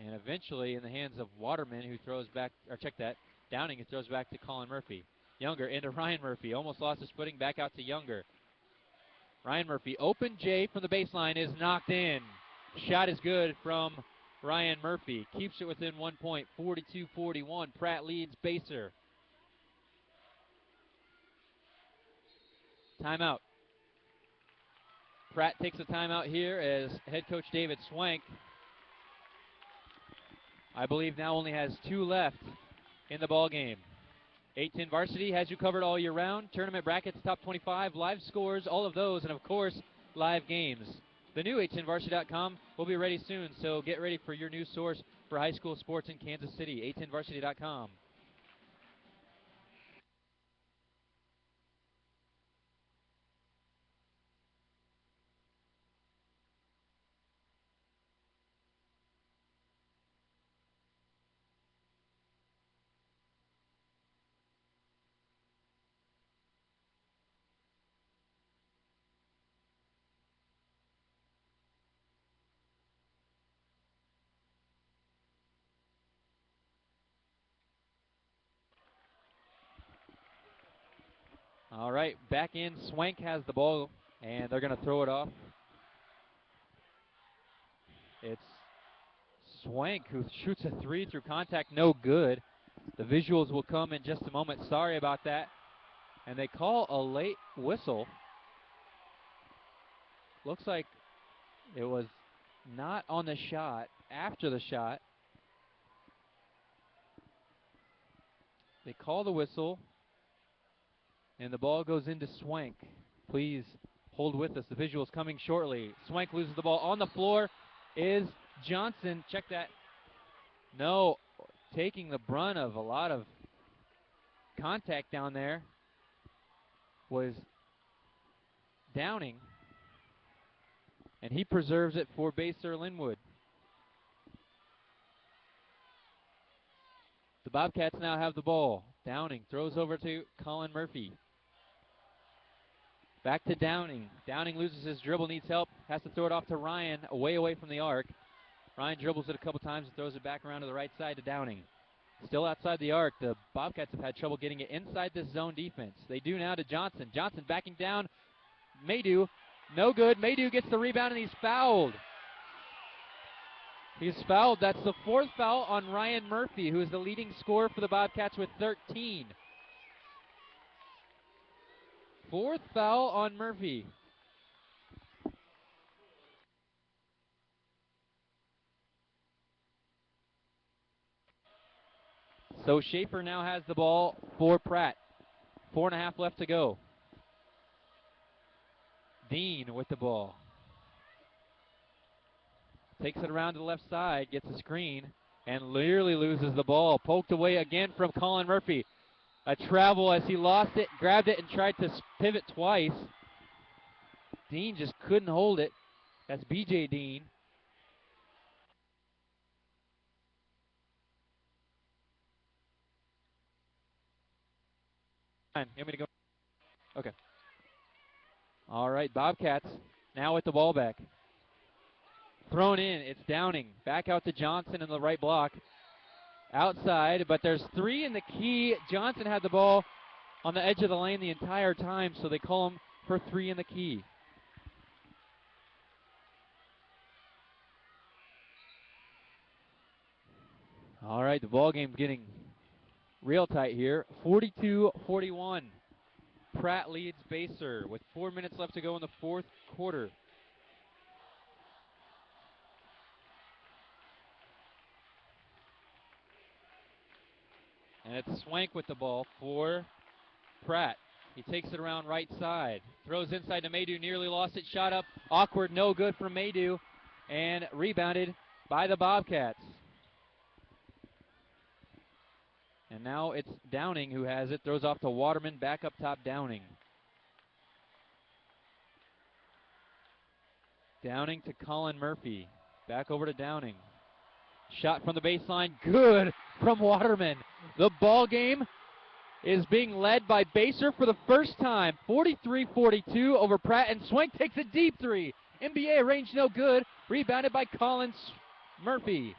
And eventually in the hands of Waterman, who throws back, or check that, Downing, who throws back to Colin Murphy. Younger into Ryan Murphy. Almost lost his footing, back out to Younger. Ryan Murphy, open J from the baseline, is knocked in. Shot is good from Ryan Murphy. Keeps it within 1 point, 42-41. Pratt leads Baser. Timeout. Pratt takes a timeout here as head coach David Swank, I believe, now only has 2 left in the ball game. 8-10 Varsity has you covered all year round. Tournament brackets, top 25, live scores, all of those, and of course, live games. The new 810varsity.com will be ready soon, so get ready for your new source for high school sports in Kansas City, 810varsity.com. All right, back in. Swank has the ball, and they're going to throw it off. It's Swank who shoots a 3 through contact, no good. The visuals will come in just a moment. Sorry about that. And they call a late whistle. Looks like it was not on the shot, after the shot. They call the whistle, and the ball goes into Swank. Please hold with us. The visual's coming shortly. Swank loses the ball. On the floor is Johnson. Check that. No, taking the brunt of a lot of contact down there was Downing, and he preserves it for Basehor Linwood. The Bobcats now have the ball. Downing throws over to Colin Murphy. Back to Downing. Downing loses his dribble, needs help, has to throw it off to Ryan, away from the arc. Ryan dribbles it a couple times and throws it back around to the right side to Downing. Still outside the arc. The Bobcats have had trouble getting it inside this zone defense. They do now to Johnson. Johnson backing down. Maydew, no good. Maydew gets the rebound and he's fouled. He's fouled. That's the fourth foul on Ryan Murphy, who is the leading scorer for the Bobcats with 13. Fourth foul on Murphy. So Schaefer now has the ball for Pratt. 4.5 left to go. Dean with the ball. Takes it around to the left side, gets a screen, and nearly loses the ball. Poked away again from Colin Murphy. A travel as he lost it, grabbed it, and tried to pivot twice. Dean just couldn't hold it. That's BJ Dean. You want me to go? Okay. All right, Bobcats now with the ball back. Thrown in, it's Downing. Back out to Johnson in the right block. Outside, but there's three in the key. Johnson had the ball on the edge of the lane the entire time, so they call him for three in the key. All right, the ball game's getting real tight here. 42-41. Pratt leads Basehor with 4 minutes left to go in the fourth quarter. And it's Swank with the ball for Pratt. He takes it around right side. Throws inside to Maydew, nearly lost it. Shot up, awkward, no good from Maydew. And rebounded by the Bobcats. And now it's Downing who has it. Throws off to Waterman, back up top Downing. Downing to Colin Murphy. Back over to Downing. Shot from the baseline, good from Waterman. The ball game is being led by Basehor for the first time. 43-42 over Pratt, and Swank takes a deep three. NBA range no good. Rebounded by Colin Murphy.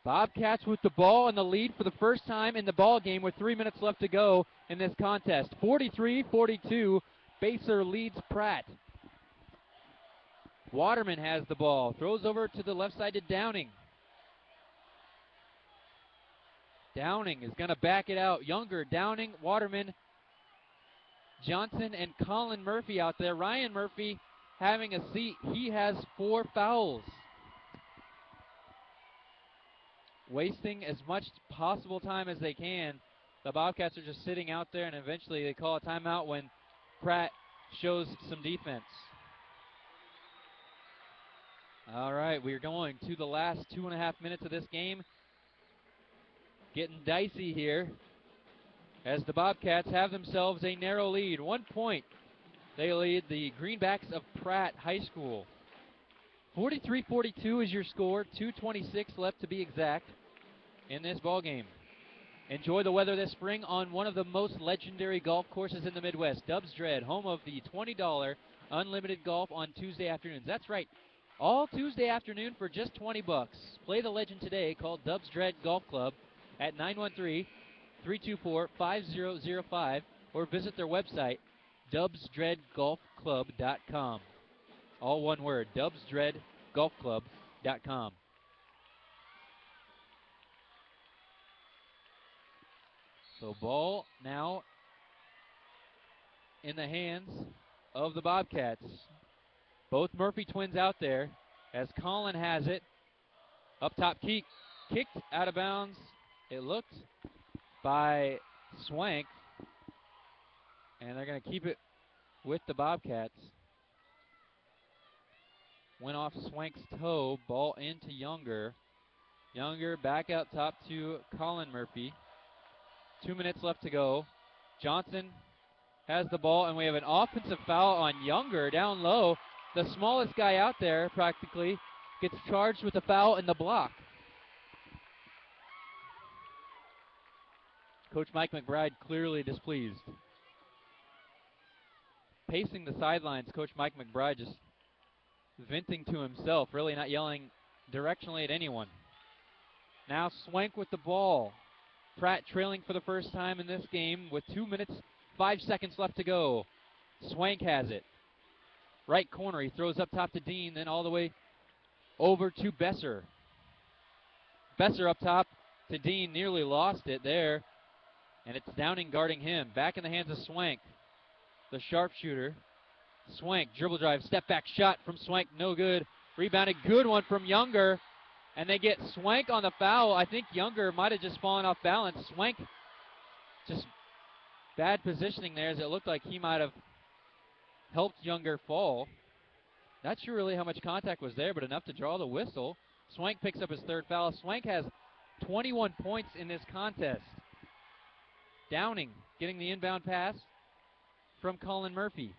Bobcats with the ball and the lead for the first time in the ball game with 3 minutes left to go in this contest. 43-42, Basehor leads Pratt. Waterman has the ball, throws over to the left side to Downing. Downing is going to back it out. Younger, Downing, Waterman, Johnson, and Colin Murphy out there. Ryan Murphy having a seat. He has 4 fouls. Wasting as much possible time as they can. The Bobcats are just sitting out there, and eventually they call a timeout when Pratt shows some defense. All right, we're going to the last 2.5 minutes of this game. Getting dicey here as the Bobcats have themselves a narrow lead. 1 point. They lead the Greenbacks of Pratt High School. 43-42 is your score. 2:26 left to be exact in this ball game. Enjoy the weather this spring on one of the most legendary golf courses in the Midwest, Dubs Dread, home of the $20 unlimited golf on Tuesday afternoons. That's right, all Tuesday afternoon for just $20. Play the legend today. Call Dubs Dread Golf Club at 913-324-5005 or visit their website, dubsdreadgolfclub.com. All one word, dubsdreadgolfclub.com. So ball now in the hands of the Bobcats. Both Murphy twins out there as Colin has it. Up top, kicked out of bounds. It looked by Swank. And they're going to keep it with the Bobcats. Went off Swank's toe. Ball into Younger. Younger back out top to Colin Murphy. 2 minutes left to go. Johnson has the ball, and we have an offensive foul on Younger down low. The smallest guy out there practically gets charged with a foul in the block. Coach Mike McBride clearly displeased. Pacing the sidelines, Coach Mike McBride just venting to himself, really not yelling directionally at anyone. Now Swank with the ball. Pratt trailing for the first time in this game with 2 minutes, 5 seconds left to go. Swank has it. Right corner, he throws up top to Dean, then all the way over to Besser. Besser up top to Dean, nearly lost it there. And it's Downing guarding him. Back in the hands of Swank, the sharpshooter. Swank, dribble drive, step back shot from Swank, no good. Rebounded, good one from Younger. And they get Swank on the foul. I think Younger might have just fallen off balance. Swank, just bad positioning there as it looked like he might have helped Younger fall. Not sure really how much contact was there, but enough to draw the whistle. Swank picks up his third foul. Swank has 21 points in this contest. Downing getting the inbound pass from Colin Murphy.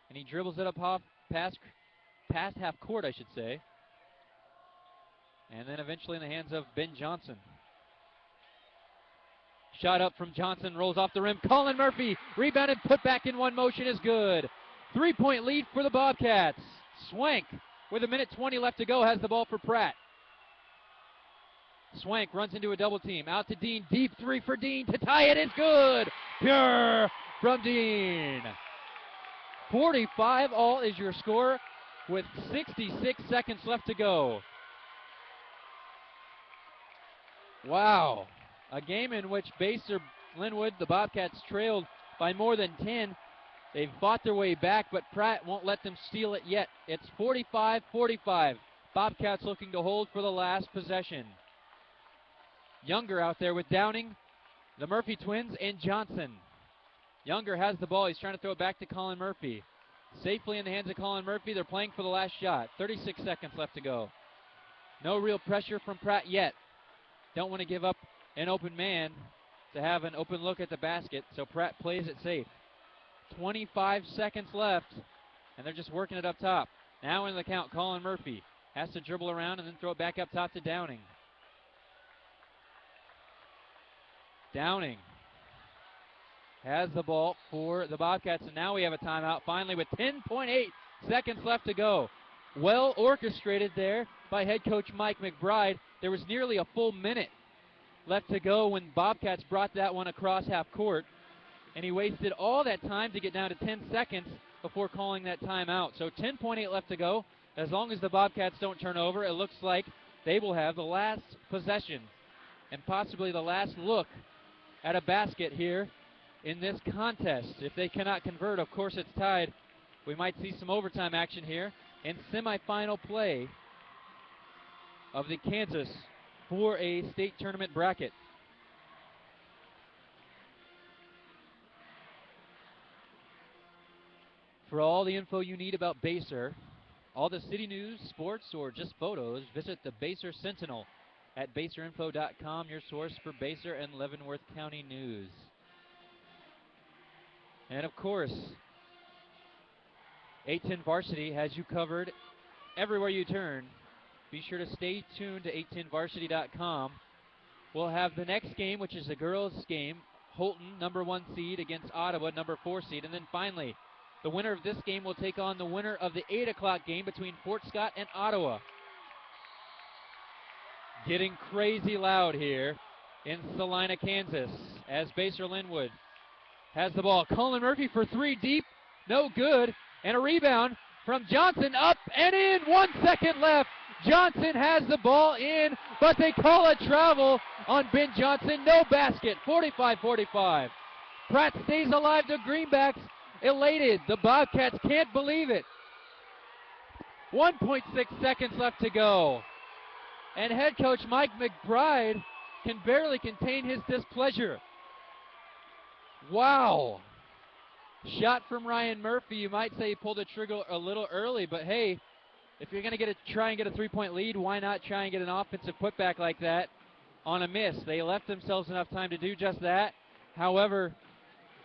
And he dribbles it up past half court, I should say. And then eventually in the hands of Ben Johnson. Shot up from Johnson, rolls off the rim. Colin Murphy, rebounded, put back in one motion is good. 3-point lead for the Bobcats. Swank, with 1:20 left to go, has the ball for Pratt. Swank runs into a double team. Out to Dean, deep three for Dean to tie it is good. Pure from Dean. 45 all is your score with 66 seconds left to go. Wow. A game in which Basehor Linwood, the Bobcats, trailed by more than 10. They've fought their way back, but Pratt won't let them steal it yet. It's 45-45. Bobcats looking to hold for the last possession. Younger out there with Downing, the Murphy twins, and Johnson. Younger has the ball. He's trying to throw it back to Colin Murphy. Safely in the hands of Colin Murphy. They're playing for the last shot. 36 seconds left to go. No real pressure from Pratt yet. Don't want to give up an open man to have an open look at the basket, so Pratt plays it safe. 25 seconds left, and they're just working it up top. Now in the count, Colin Murphy has to dribble around and then throw it back up top to Downing. Downing has the ball for the Bobcats, and now we have a timeout finally with 10.8 seconds left to go. Well orchestrated there by head coach Mike McBride. There was nearly a full minute left to go when Bobcats brought that one across half court, and he wasted all that time to get down to 10 seconds before calling that timeout. So 10.8 left to go. As long as the Bobcats don't turn over, it looks like they will have the last possession and possibly the last look at a basket here in this contest. If they cannot convert, of course it's tied. We might see some overtime action here in semifinal play of the Kansas 4A state tournament bracket. For all the info you need about Basehor, all the city news, sports, or just photos, visit the Basehor Sentinel at basehorinfo.com, your source for Basehor and Leavenworth County news. And of course, 810 Varsity has you covered everywhere you turn. Be sure to stay tuned to 810varsity.com. We'll have the next game, which is the girls' game, Holton, number 1 seed, against Ottawa, number 4 seed. And then finally, the winner of this game will take on the winner of the 8 o'clock game between Fort Scott and Ottawa. Getting crazy loud here in Salina, Kansas, as Basehor Linwood has the ball. Colin Murphy for 3 deep, no good, and a rebound from Johnson, up and in, 1 second left. Johnson has the ball in, but they call a travel on Ben Johnson. No basket. 45-45. Pratt stays alive. The Greenbacks elated. The Bobcats can't believe it. 1.6 seconds left to go. And head coach Mike McBride can barely contain his displeasure. Wow. Shot from Ryan Murphy. You might say he pulled the trigger a little early, but hey, if you're going to try and get a three-point lead, why not try and get an offensive putback like that on a miss? They left themselves enough time to do just that. However,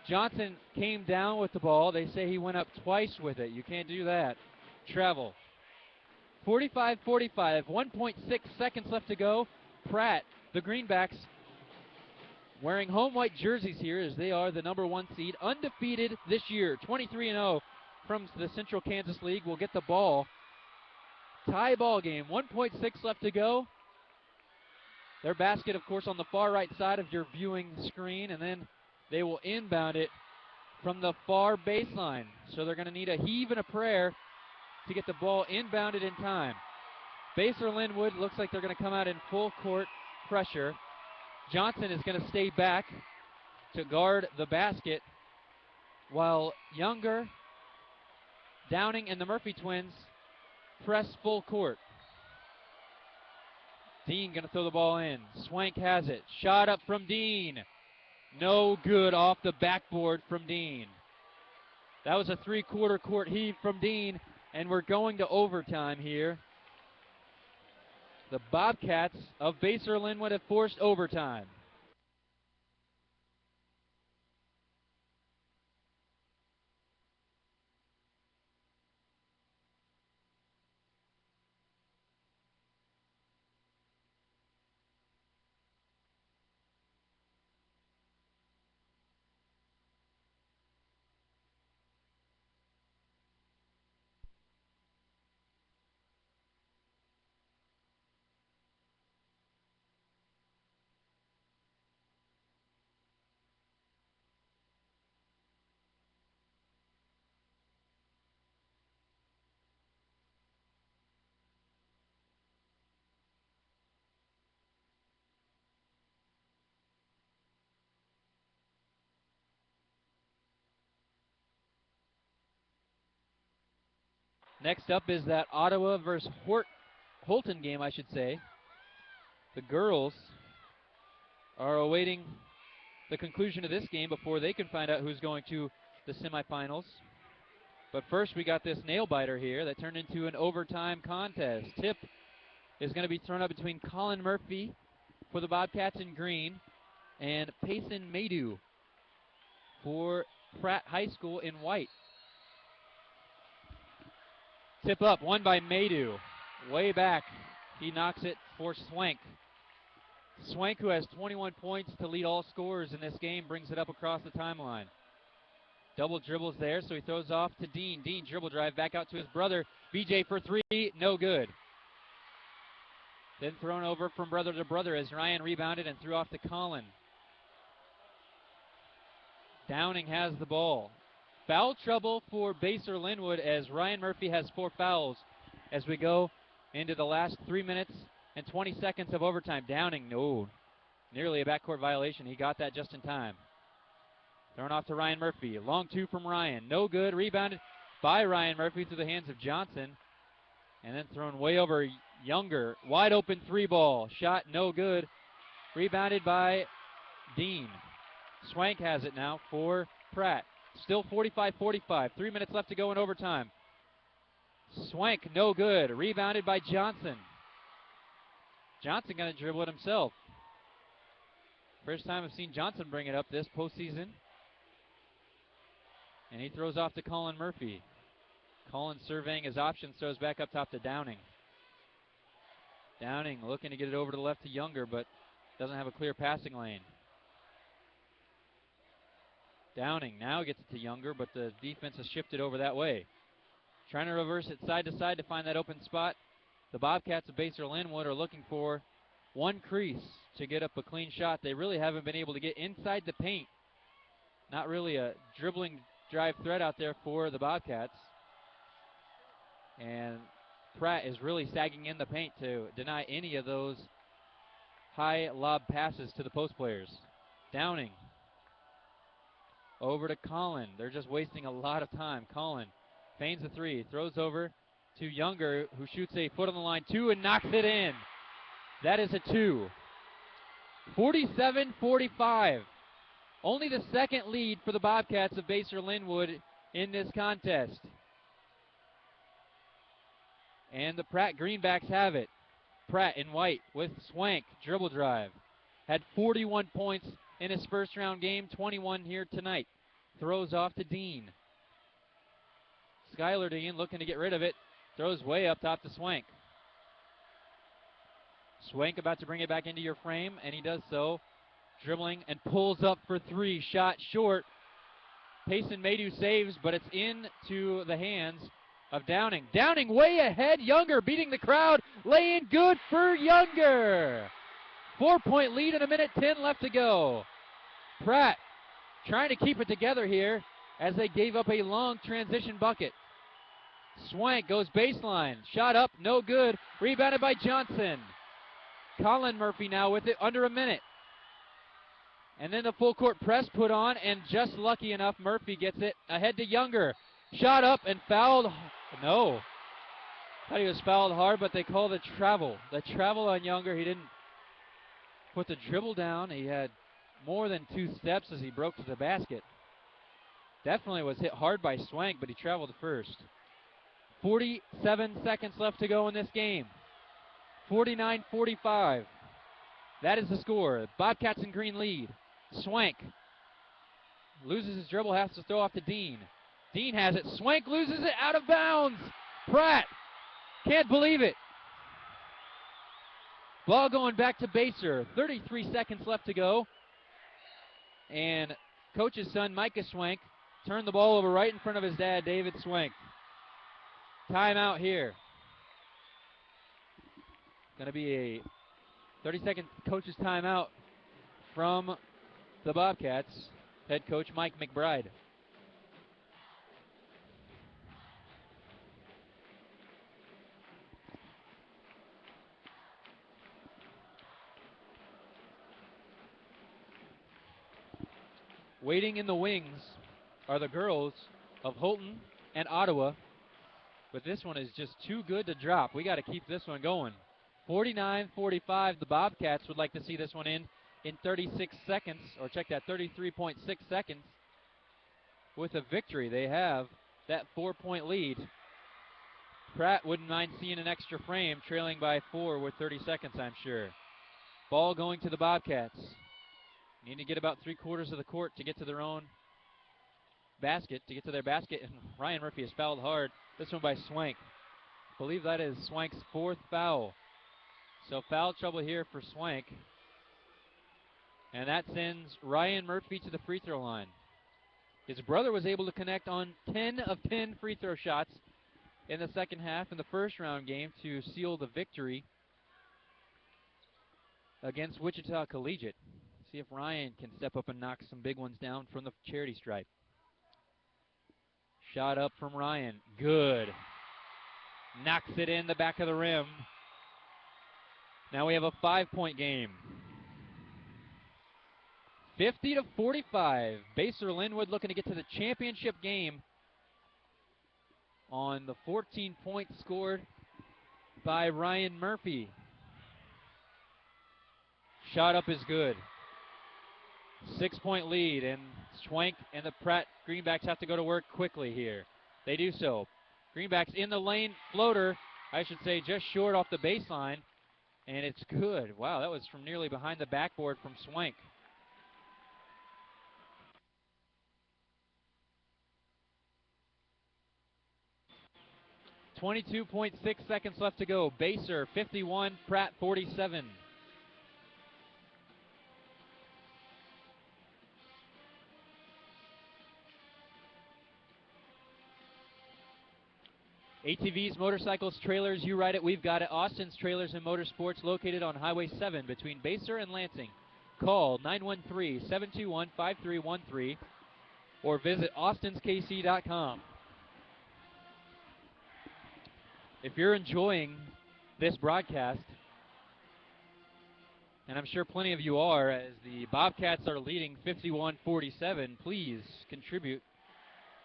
Johnson came down with the ball. They say he went up twice with it. You can't do that. Travel. 45-45, 1.6 seconds left to go. Pratt, the Greenbacks, wearing home white jerseys here as they are the number 1 seed, undefeated this year, 23-0 from the Central Kansas League, will get the ball. Tie ball game, 1.6 left to go. Their basket, of course, on the far right side of your viewing screen, and then they will inbound it from the far baseline. So they're going to need a heave and a prayer to get the ball inbounded in time. Basehor Linwood looks like they're going to come out in full court pressure. Johnson is going to stay back to guard the basket, while Younger, Downing, and the Murphy twins press full court. Dean going to throw the ball in. Swank has it. Shot up from Dean. No good, off the backboard from Dean. That was a three-quarter court heave from Dean, and we're going to overtime here. The Bobcats of Basehor Linwood have forced overtime. Next up is that Ottawa versus Holton game, I should say. The girls are awaiting the conclusion of this game before they can find out who's going to the semifinals. But first, we got this nail-biter here that turned into an overtime contest. Tip is going to be thrown up between Colin Murphy for the Bobcats in green and Payson Maydew for Pratt High School in white. Tip up, won by Maydew. Way back, he knocks it for Swank. Swank, who has 21 points to lead all scorers in this game, brings it up across the timeline. Double dribbles there, so he throws off to Dean. Dean dribble drive back out to his brother. BJ for three, no good. Then thrown over from brother to brother as Ryan rebounded and threw off to Colin. Downing has the ball. Foul trouble for Basehor Linwood as Ryan Murphy has 4 fouls as we go into the last 3 minutes and 20 seconds of overtime. Downing, no, nearly a backcourt violation. He got that just in time. Thrown off to Ryan Murphy. Long two from Ryan. No good. Rebounded by Ryan Murphy through the hands of Johnson. And then thrown way over Younger. Wide open 3-ball. Shot no good. Rebounded by Dean. Swank has it now for Pratt. Still 45-45. 3 minutes left to go in overtime. Swank, no good. Rebounded by Johnson. Johnson going to dribble it himself. First time I've seen Johnson bring it up this postseason. And he throws off to Colin Murphy. Colin surveying his options, throws back up top to Downing. Downing looking to get it over to the left to Younger, but doesn't have a clear passing lane. Downing now gets it to Younger, but the defense has shifted over that way. Trying to reverse it side to side to find that open spot. The Bobcats of Basehor Linwood are looking for one crease to get up a clean shot. They really haven't been able to get inside the paint. Not really a dribbling drive threat out there for the Bobcats. And Pratt is really sagging in the paint to deny any of those high lob passes to the post players. Downing. Over to Collin. They're just wasting a lot of time. Collin feigns a three. Throws over to Younger, who shoots a foot on the line, two, and knocks it in. That is a two. 47-45. Only the second lead for the Bobcats of Basehor-Linwood in this contest. And the Pratt Greenbacks have it. Pratt in white with Swank, dribble drive. Had 41 points in his first round game, 21 here tonight. Throws off to Dean. Skylar Dean looking to get rid of it. Throws way up top to Swank. Swank about to bring it back into your frame, and he does so. Dribbling and pulls up for three. Shot short. Payson Maydew saves, but it's into the hands of Downing. Downing way ahead. Younger beating the crowd. Laying good for Younger. 4-point lead and a minute 10 left to go. Pratt trying to keep it together here as they gave up a long transition bucket. Swank goes baseline. Shot up, no good. Rebounded by Johnson. Colin Murphy now with it, under a minute. And then the full court press put on, and just lucky enough, Murphy gets it ahead to Younger. Shot up and fouled. No. Thought he was fouled hard, but they call the travel. The travel on Younger. He didn't put the dribble down. He had more than 2 steps as he broke to the basket. Definitely was hit hard by Swank, but he traveled first. 47 seconds left to go in this game. 49-45. That is the score. Bobcats in green lead. Swank loses his dribble, has to throw off to Dean. Dean has it. Swank loses it out of bounds. Pratt can't believe it. Ball going back to Basehor. 33 seconds left to go. And coach's son, Micah Swank, turned the ball over right in front of his dad, David Swank. Timeout here. Going to be a 30-second coach's timeout from the Bobcats. Head coach Mike McBride. Waiting in the wings are the girls of Holton and Ottawa, but this one is just too good to drop. We got to keep this one going. 49-45, the Bobcats would like to see this one in 36 seconds, or check that, 33.6 seconds. With a victory, they have that 4-point lead. Pratt wouldn't mind seeing an extra frame, trailing by 4 with 30 seconds, I'm sure. Ball going to the Bobcats. Need to get about 3/4 of the court to get to their own basket, to get to their basket, and Ryan Murphy has fouled hard. This one by Swank. I believe that is Swank's 4th foul. So foul trouble here for Swank. And that sends Ryan Murphy to the free throw line. His brother was able to connect on 10 of 10 free throw shots in the second half in the first round game to seal the victory against Wichita Collegiate. See if Ryan can step up and knock some big ones down from the charity stripe. Shot up from Ryan. Good. Knocks it in the back of the rim. Now we have a 5-point game. 50-45. Basehor-Linwood looking to get to the championship game on the 14 points scored by Ryan Murphy. Shot up is good. 6-point lead, and Swank and the Pratt Greenbacks have to go to work quickly here. They do so. Greenbacks in the lane, floater, I should say, just short off the baseline, and it's good. Wow, that was from nearly behind the backboard from Swank. .6 seconds left to go. Basehor 51, Pratt 47. ATVs, motorcycles, trailers, you ride it, we've got it. Austin's Trailers and Motorsports, located on Highway 7 between Basehor and Lansing. Call 913-721-5313 or visit austinskc.com. If you're enjoying this broadcast and I'm sure plenty of you are, as the Bobcats are leading 51-47. Please contribute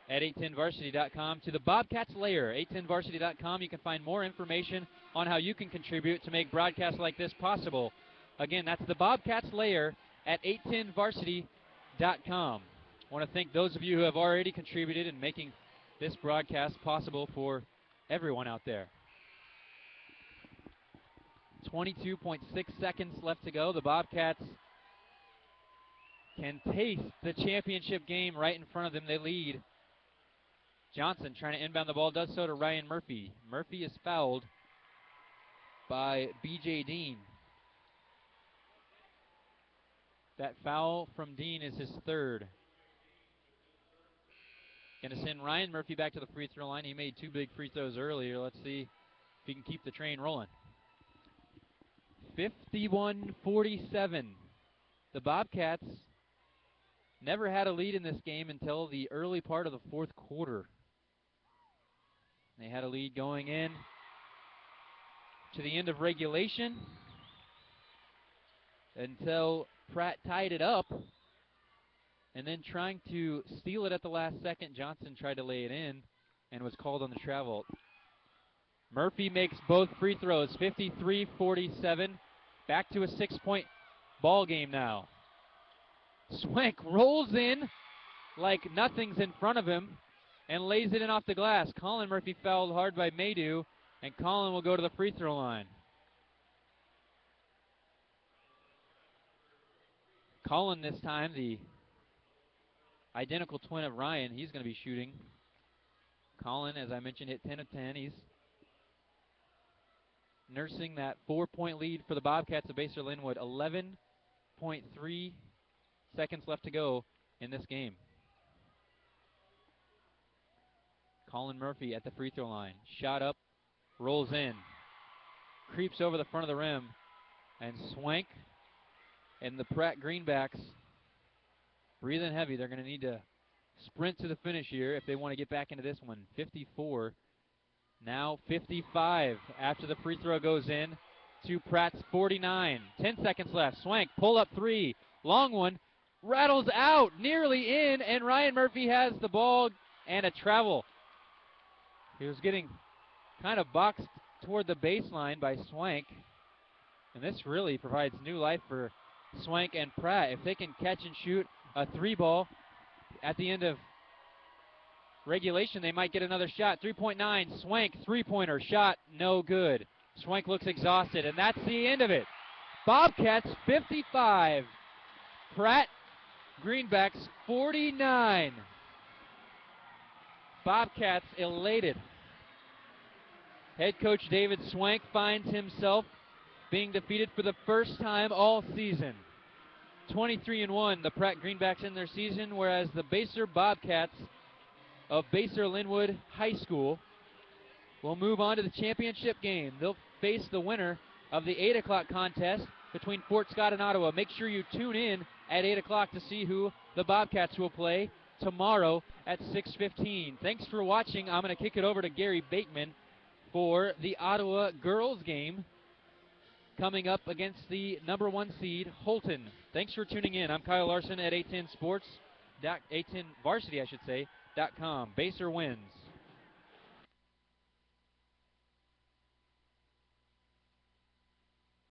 at 810varsity.com to the Bobcats layer. 810varsity.com. You can find more information on how you can contribute to make broadcasts like this possible. Again, that's the Bobcats layer at 810varsity.com. I want to thank those of you who have already contributed in making this broadcast possible for everyone out there. 22.6 seconds left to go. The Bobcats can taste the championship game right in front of them. They lead. Johnson trying to inbound the ball, does so to Ryan Murphy. Murphy is fouled by B.J. Dean. That foul from Dean is his third. Going to send Ryan Murphy back to the free throw line. He made 2 big free throws earlier. Let's see if he can keep the train rolling. 51-47. The Bobcats never had a lead in this game until the early part of the fourth quarter. They had a lead going in to the end of regulation until Pratt tied it up, and then trying to steal it at the last second, Johnson tried to lay it in and was called on the travel. Murphy makes both free throws, 53-47. Back to a 6-point ball game now. Swank rolls in like nothing's in front of him and lays it in off the glass. Colin Murphy fouled hard by Maydew, and Colin will go to the free throw line. Colin this time, the identical twin of Ryan, he's going to be shooting. Colin, as I mentioned, hit 10 of 10. He's nursing that 4-point lead for the Bobcats of Basehor Linwood. 11.3 seconds left to go in this game. Colin Murphy at the free throw line. Shot up, rolls in, creeps over the front of the rim, and Swank and the Pratt Greenbacks breathing heavy. They're going to need to sprint to the finish here if they want to get back into this one. 54. Now 55 after the free throw goes in to Pratt's 49. 10 seconds left. Swank, pull up 3. Long one. Rattles out, nearly in, and Ryan Murphy has the ball and a travel. He was getting kind of boxed toward the baseline by Swank. And this really provides new life for Swank and Pratt. If they can catch and shoot a 3-ball at the end of regulation, they might get another shot. 3.9, Swank, 3-pointer, shot, no good. Swank looks exhausted, and that's the end of it. Bobcats 55, Pratt Greenbacks 49. Bobcats elated. Head coach David Swank finds himself being defeated for the first time all season. 23-1, the Pratt Greenbacks in their season, whereas the Basehor Bobcats of Basehor Linwood High School will move on to the championship game. They'll face the winner of the 8 o'clock contest between Fort Scott and Ottawa. Make sure you tune in at 8 o'clock to see who the Bobcats will play tomorrow at 6:15. Thanks for watching. I'm going to kick it over to Gary Bateman for the Ottawa girls game coming up against the number 1 seed, Holton. Thanks for tuning in. I'm Kyle Larson at 810 Sports, 810 Varsity, .com. Basehor wins.